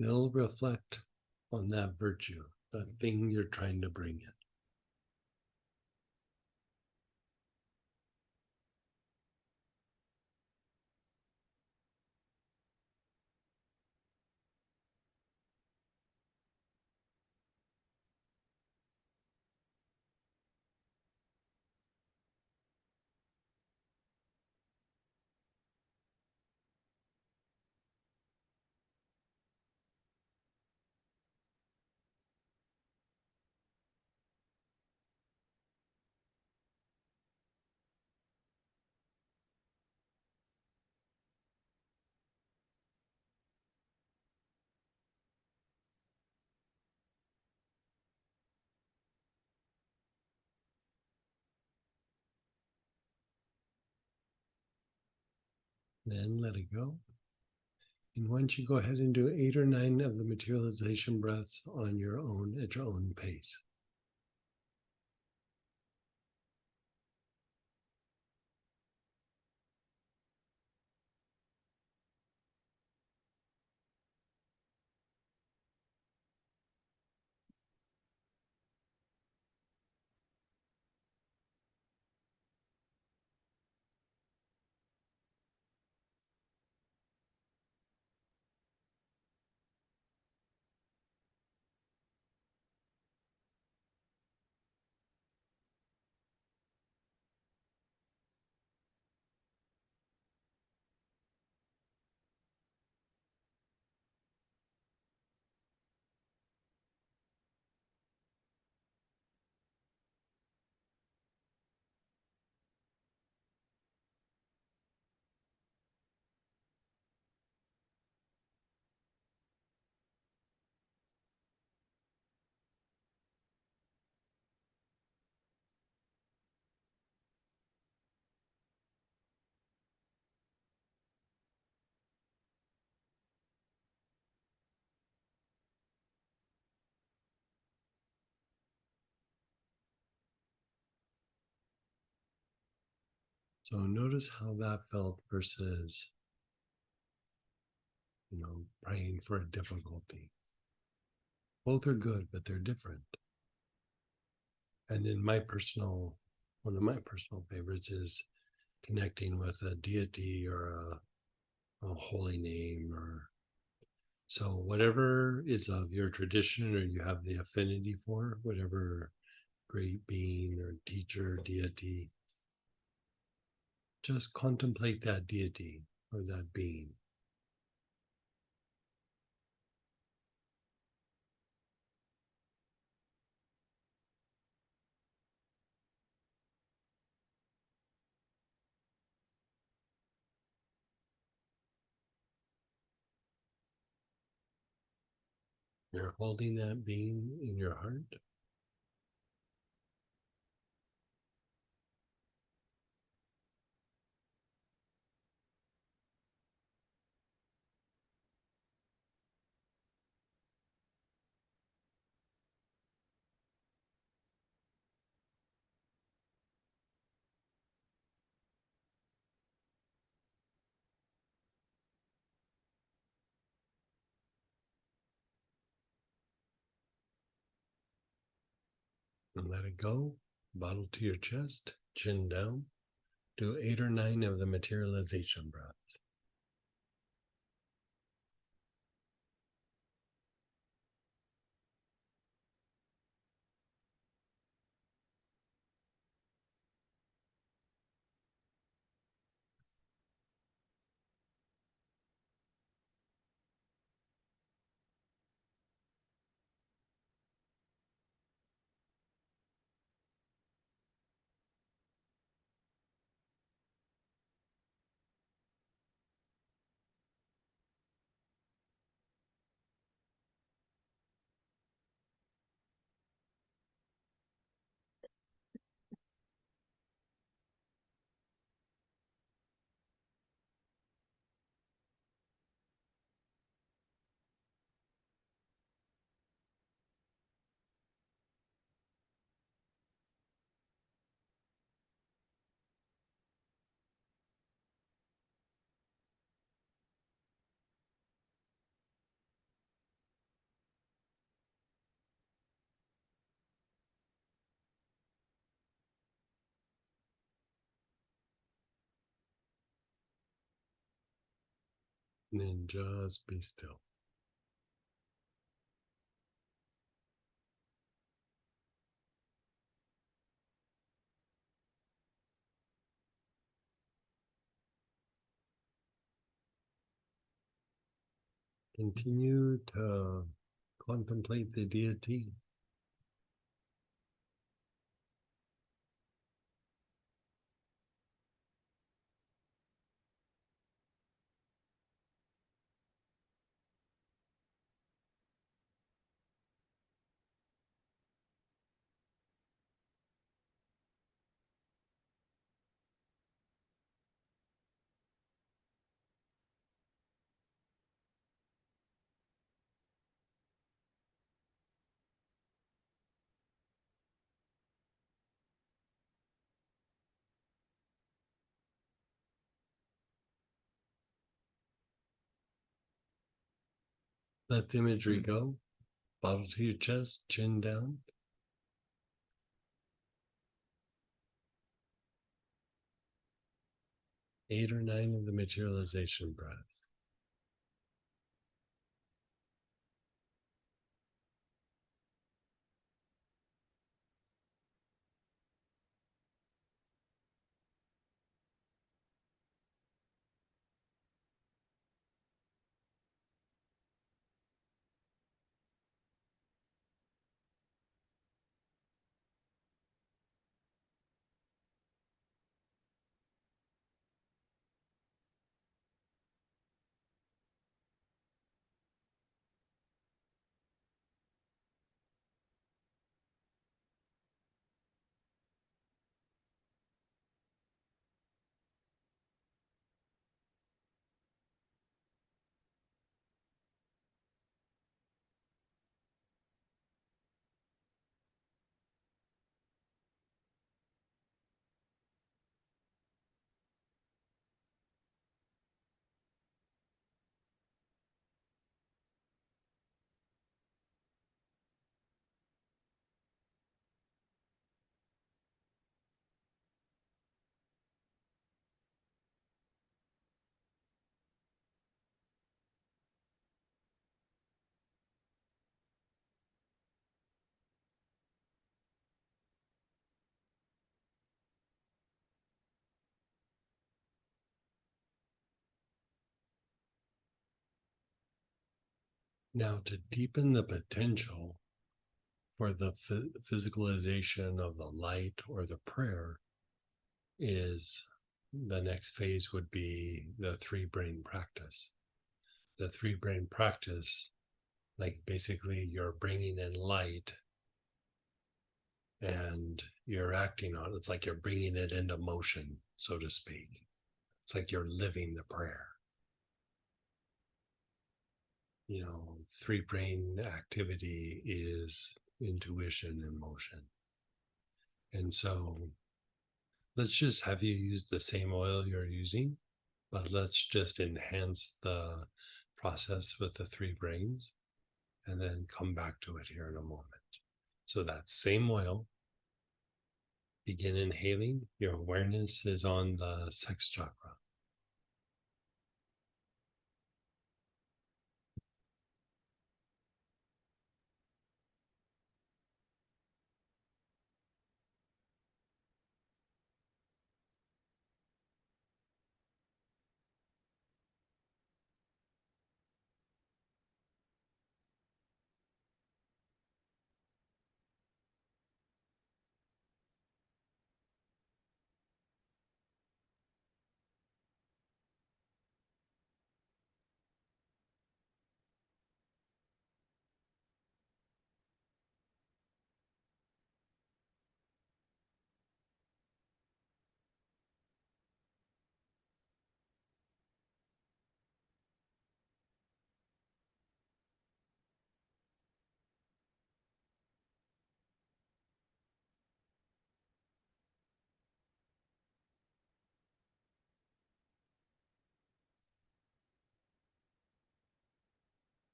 Speaker 1: Still reflect on that virtue, that thing you're trying to bring in. Then let it go. And once you go ahead and do 8 or 9 of the materialization breaths on your own at your own pace. So notice how that felt versus, praying for a difficulty. Both are good, but they're different. And in one of my personal favorites is connecting with a deity or a holy name, or so whatever is of your tradition or you have the affinity for, whatever great being or teacher, deity, just contemplate that deity or that being. You're holding that being in your heart. And let it go. Bottle to your chest, chin down. Do 8 or 9 of the materialization breaths. And then just be still. Continue to contemplate the deity. Let the imagery go. Bottle to your chest, chin down. Eight or 9 of the materialization breaths. Now, to deepen the potential for the physicalization of the light or the prayer, is the next phase would be the 3 brain practice. The 3 brain practice Like basically you're bringing in light and you're acting on it. It's like you're bringing it into motion, so to speak. It's like you're living the prayer. You know, three brain activity is intuition and motion. And so let's just have you use the same oil you're using, but let's just enhance the process with the three brains and then come back to it here in a moment. So that same oil, begin inhaling. Your awareness is on the sex chakra.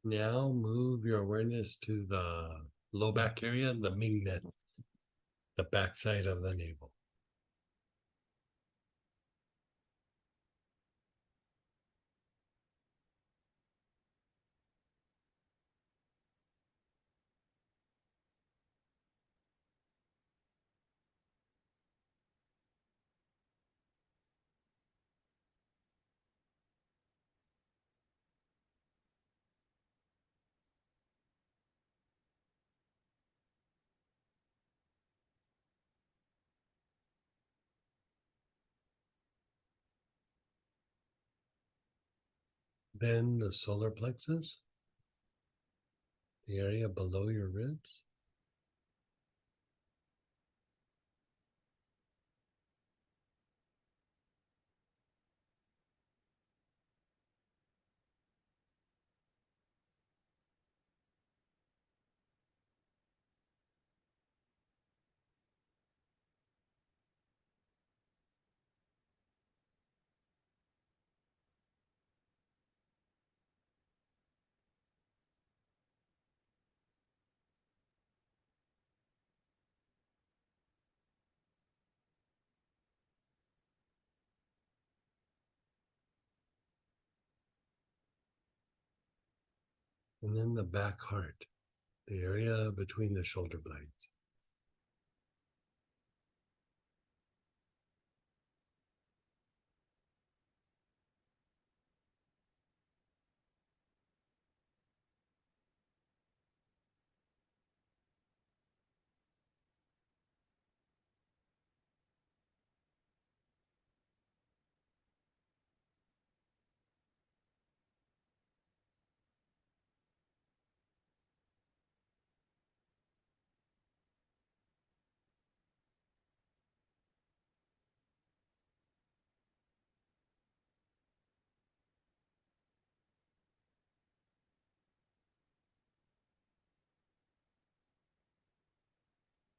Speaker 1: Now move your awareness to the low back area, the mingmen, the backside of the navel. Then the solar plexus, the area below your ribs. And then the back heart, the area between the shoulder blades.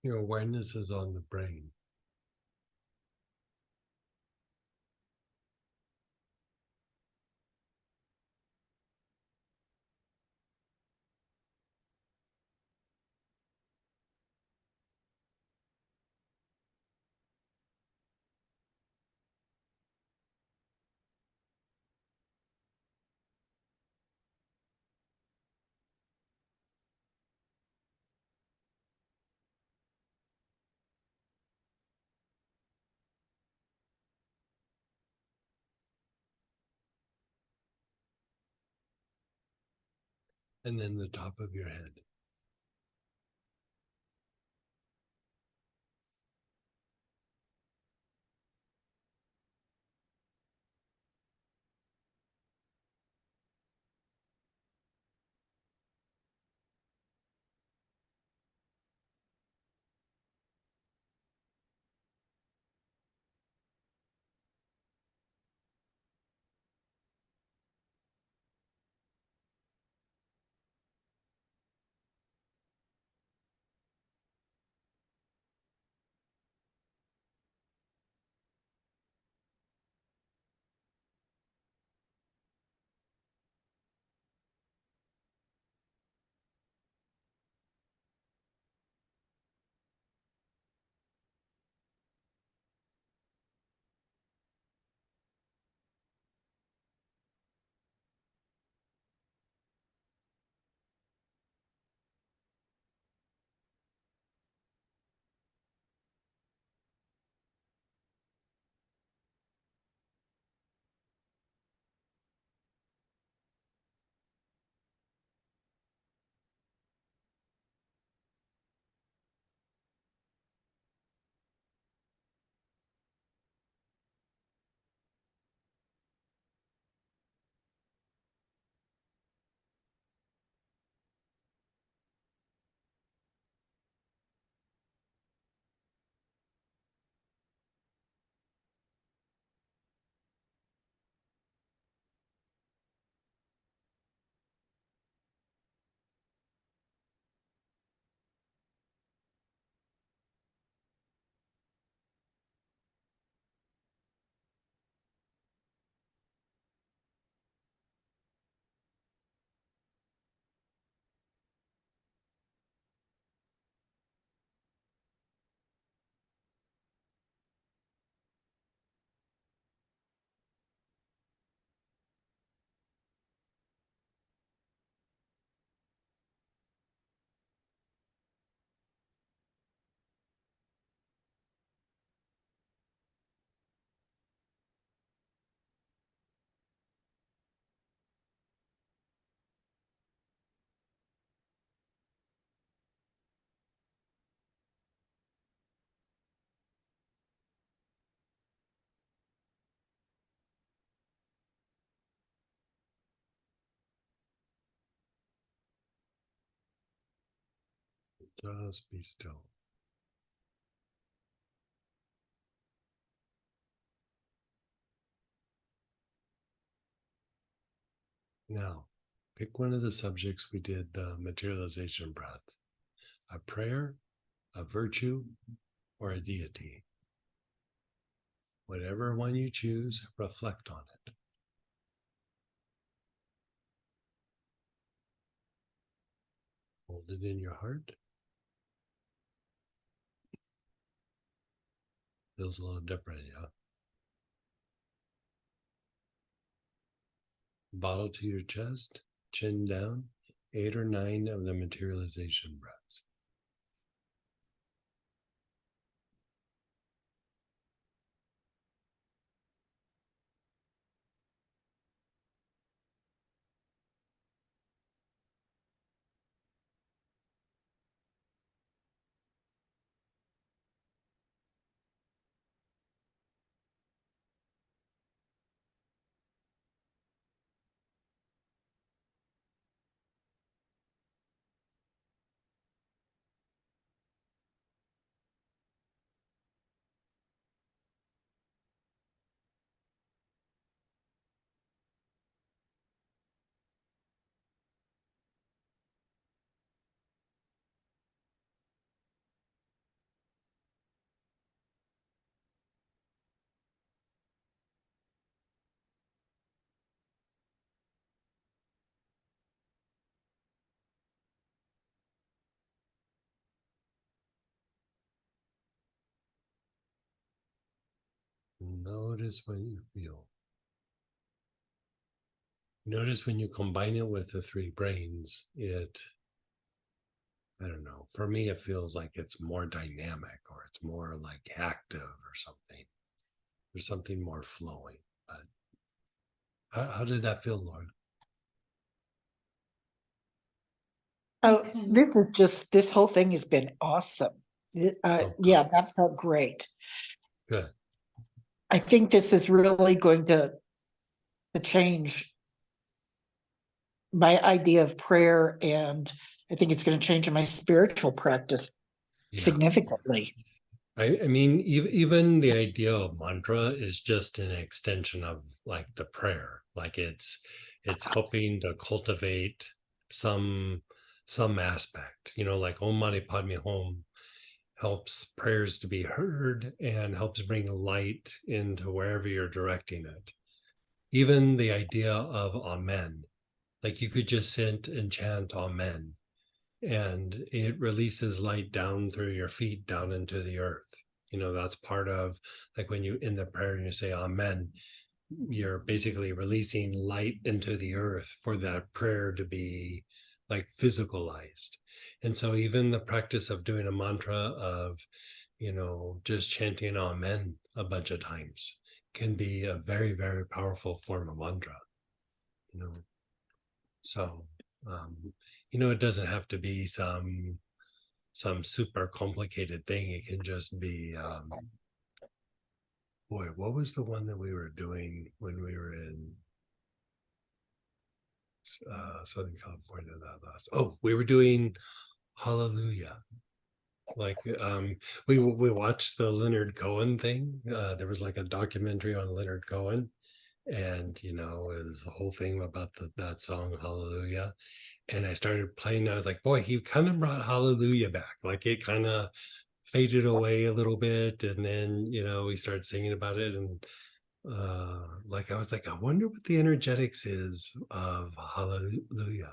Speaker 1: Your awareness is on the brain. And then the top of your head. Just be still. Now, pick one of the subjects we did the materialization breath: a prayer, a virtue, or a deity. Whatever one you choose, reflect on it. Hold it in your heart. Feels a little different, yeah? Bottle to your chest, chin down, 8 or 9 of the materialization breaths. Notice what you feel. Notice when you combine it with the 3 brains, I don't know, for me, it feels like it's more dynamic, or it's more like active or something. There's something more flowing. But how did that feel, Lauren?
Speaker 2: Oh,
Speaker 3: can-
Speaker 2: this whole thing has been awesome. Yeah, that felt great.
Speaker 1: Good.
Speaker 2: I think this is really going to change my idea of prayer, and I think it's going to change my spiritual practice
Speaker 1: Yeah.
Speaker 2: significantly.
Speaker 1: I mean, even the idea of mantra is just an extension of like the prayer. Like it's helping to cultivate some aspect, like Om Mani Padme Hum helps prayers to be heard and helps bring light into wherever you're directing it. Even the idea of Amen, like you could just sit and chant Amen, and it releases light down through your feet down into the earth. That's part of, like, when you in the prayer and you say Amen, you're basically releasing light into the earth for that prayer to be like physicalized. And so even the practice of doing a mantra of just chanting Amen a bunch of times can be a very, very powerful form of mantra. So it doesn't have to be some super complicated thing. It can just be boy, what was the one that we were doing when we were in Southern California that last? Oh, we were doing Hallelujah. Like we watched the Leonard Cohen thing. There was like a documentary on Leonard Cohen, and it was the whole thing about that song Hallelujah. And I started playing. I was like, boy, he kind of brought Hallelujah back. Like it kind of faded away a little bit, and then we started singing about it, and like I was like, I wonder what the energetics is of Hallelujah.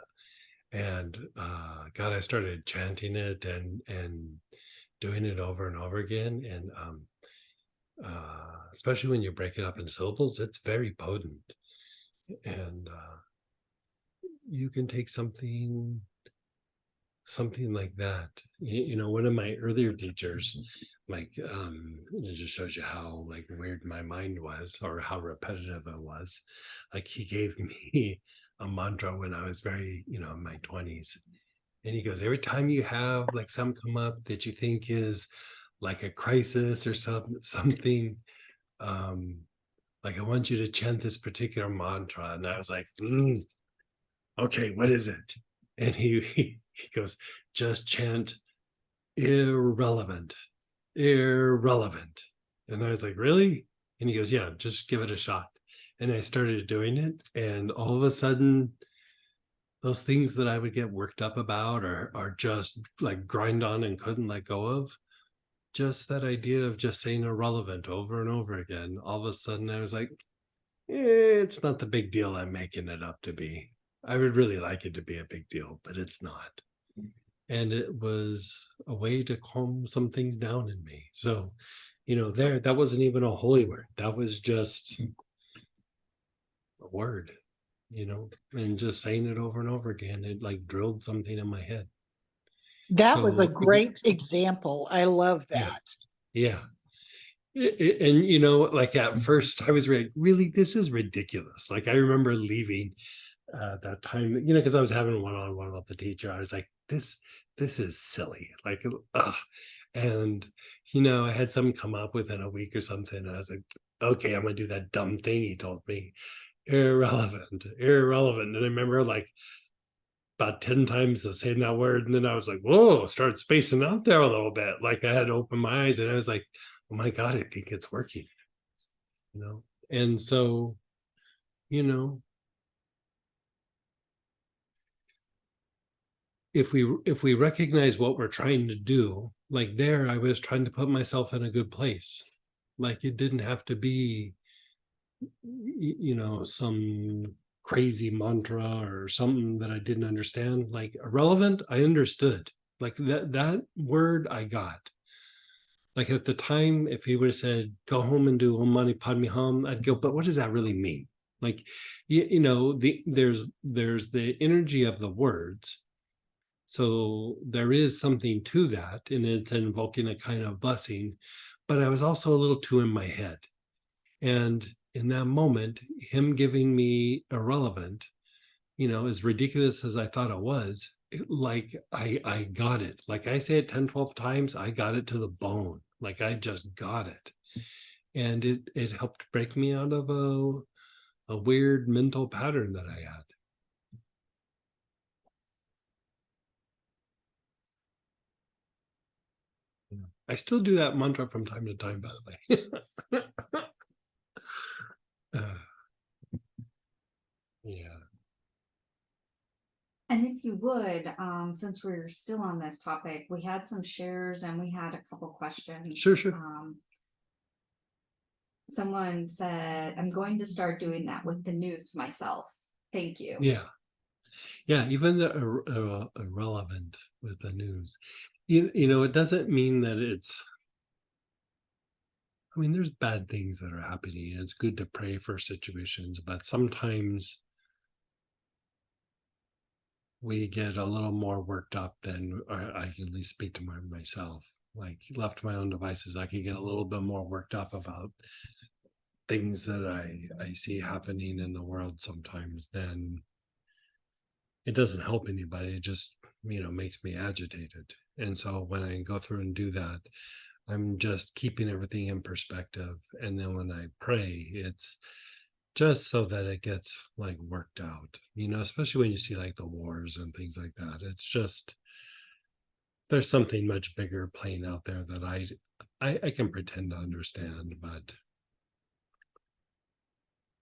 Speaker 1: And God, I started chanting it and doing it over and over again, and especially when you break it up in syllables, it's very potent. And you can take something like that. One of my earlier teachers, like it just shows you how like weird my mind was, or how repetitive it was. Like he gave me a mantra when I was very in my 20s, and he goes, every time you have like something come up that you think is like a crisis or something, like I want you to chant this particular mantra. And I was like, okay, what is it? And he goes, just chant irrelevant, irrelevant. And I was like, really? And he goes, yeah, just give it a shot. And I started doing it. And all of a sudden, those things that I would get worked up about or are just like grind on and couldn't let go of, just that idea of just saying irrelevant over and over again, all of a sudden I was like, it's not the big deal I'm making it up to be. I would really like it to be a big deal, but it's not. And it was a way to calm some things down in me. So, that wasn't even a holy word. That was just a word, and just saying it over and over again. It like drilled something in my head.
Speaker 2: That was a
Speaker 1: So,
Speaker 2: great example. I love
Speaker 1: Yeah.
Speaker 2: that.
Speaker 1: Yeah. And like at first I was really, this is ridiculous. Like I remember leaving that time, because I was having one-on-one with the teacher. I was like, this is silly. Like, ugh. And I had something come up within a week or something. And I was like, okay, I'm gonna do that dumb thing he told me. Irrelevant, irrelevant. And I remember like about 10 times of saying that word. And then I was like, whoa, started spacing out there a little bit. Like I had to open my eyes and I was like, oh my God, I think it's working. And so, if we recognize what we're trying to do, like there, I was trying to put myself in a good place. Like it didn't have to be, some crazy mantra or something that I didn't understand. Like irrelevant, I understood. Like that word I got. Like at the time, if he would have said, go home and do Om Mani Padme Hum, I'd go, but what does that really mean? Like, there's the energy of the words. So there is something to that, and it's invoking a kind of blessing, but I was also a little too in my head. And in that moment, him giving me irrelevant, as ridiculous as I thought it was, like I got it. Like I say it 10, 12 times, I got it to the bone. Like I just got it. And it helped break me out of a weird mental pattern that I had. I still do that mantra from time to time, by the way. Yeah.
Speaker 3: And if you would, since we're still on this topic, we had some shares and we had a couple questions.
Speaker 1: Sure.
Speaker 3: Someone said, I'm going to start doing that with the news myself. Thank you.
Speaker 1: Yeah, even the irrelevant with the news. It doesn't mean that it's, I mean, there's bad things that are happening. It's good to pray for situations, but sometimes we get a little more worked up than I can at least speak to myself. Like left to my own devices, I can get a little bit more worked up about things that I see happening in the world sometimes. Then it doesn't help anybody. It just, makes me agitated. And so when I go through and do that, I'm just keeping everything in perspective. And then when I pray, it's just so that it gets like worked out, especially when you see like the wars and things like that. It's just, there's something much bigger playing out there that I can pretend to understand, but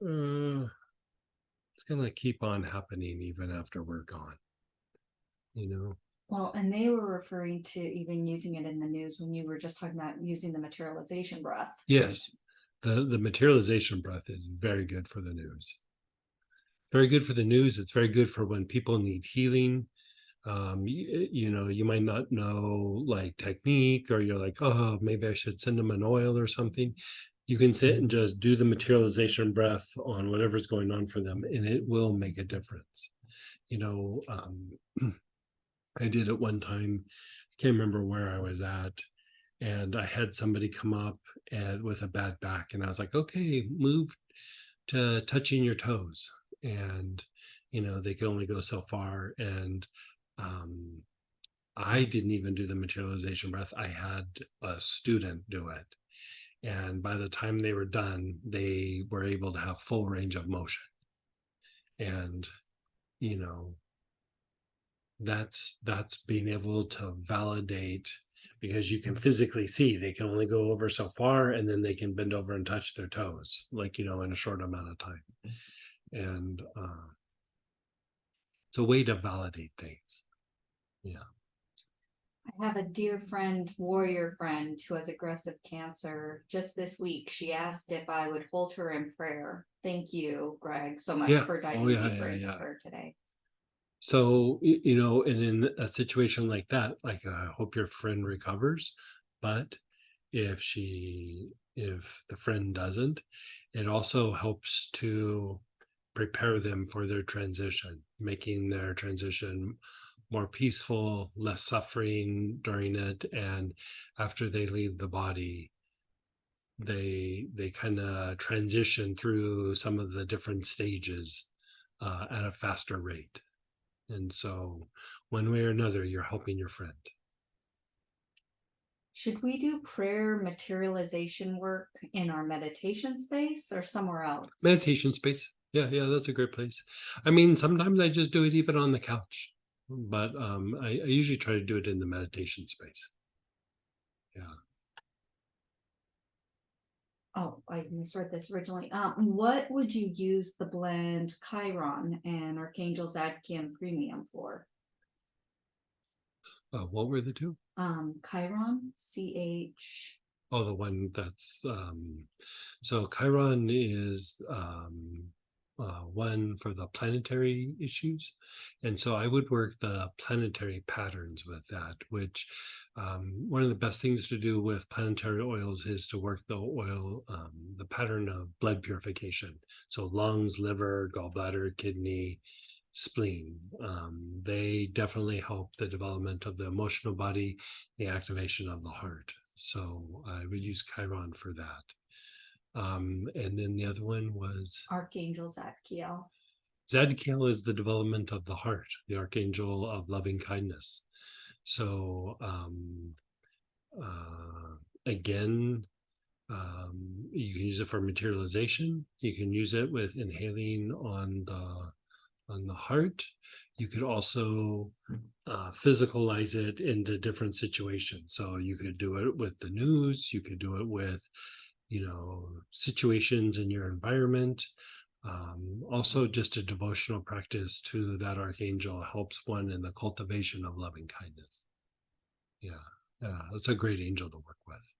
Speaker 1: it's gonna keep on happening even after we're gone.
Speaker 3: Well, and they were referring to even using it in the news when you were just talking about using the materialization breath.
Speaker 1: Yes, the materialization breath is very good for the news. Very good for the news. It's very good for when people need healing. You might not know like technique, or you're like, oh, maybe I should send them an oil or something. You can sit and just do the materialization breath on whatever's going on for them, and it will make a difference. I did it one time. I can't remember where I was at, and I had somebody come up and with a bad back, and I was like, okay, move to touching your toes. And they could only go so far. And I didn't even do the materialization breath. I had a student do it, and by the time they were done, they were able to have full range of motion. And that's being able to validate because you can physically see they can only go over so far, and then they can bend over and touch their toes, like, in a short amount of time. And it's a way to validate things. Yeah.
Speaker 3: I have a dear friend, warrior friend, who has aggressive cancer. Just this week, she asked if I would hold her in prayer. Thank you, Greg, so much
Speaker 1: Yeah.
Speaker 3: for diving
Speaker 1: Oh, yeah,
Speaker 3: deeper
Speaker 1: yeah,
Speaker 3: into
Speaker 1: yeah.
Speaker 3: her today.
Speaker 1: So, and in a situation like that, like, I hope your friend recovers, but if the friend doesn't, it also helps to prepare them for their transition, making their transition more peaceful, less suffering during it, and after they leave the body, they kind of transition through some of the different stages at a faster rate. And so, one way or another, you're helping your friend.
Speaker 3: Should we do prayer materialization work in our meditation space or somewhere else?
Speaker 1: Meditation space. Yeah, yeah, that's a great place. I mean, sometimes I just do it even on the couch, but I usually try to do it in the meditation space. Yeah.
Speaker 3: Oh, I misread this originally. What would you use the blend Chiron and Archangel Zadkiel Premium for?
Speaker 1: What were the two?
Speaker 3: Chiron, CH.
Speaker 1: Oh, the one that's so Chiron is one for the planetary issues, and so I would work the planetary patterns with that. Which one of the best things to do with planetary oils is to work the oil, the pattern of blood purification. So lungs, liver, gallbladder, kidney, spleen. They definitely help the development of the emotional body, the activation of the heart. So I would use Chiron for that. And then the other one was
Speaker 3: Archangel Zadkiel.
Speaker 1: Zadkiel is the development of the heart, the archangel of loving kindness. So again, you can use it for materialization. You can use it with inhaling on the heart. You could also physicalize it into different situations. So you could do it with the news. You could do it with, situations in your environment. Also, just a devotional practice to that archangel helps one in the cultivation of loving kindness. Yeah, that's a great angel to work with.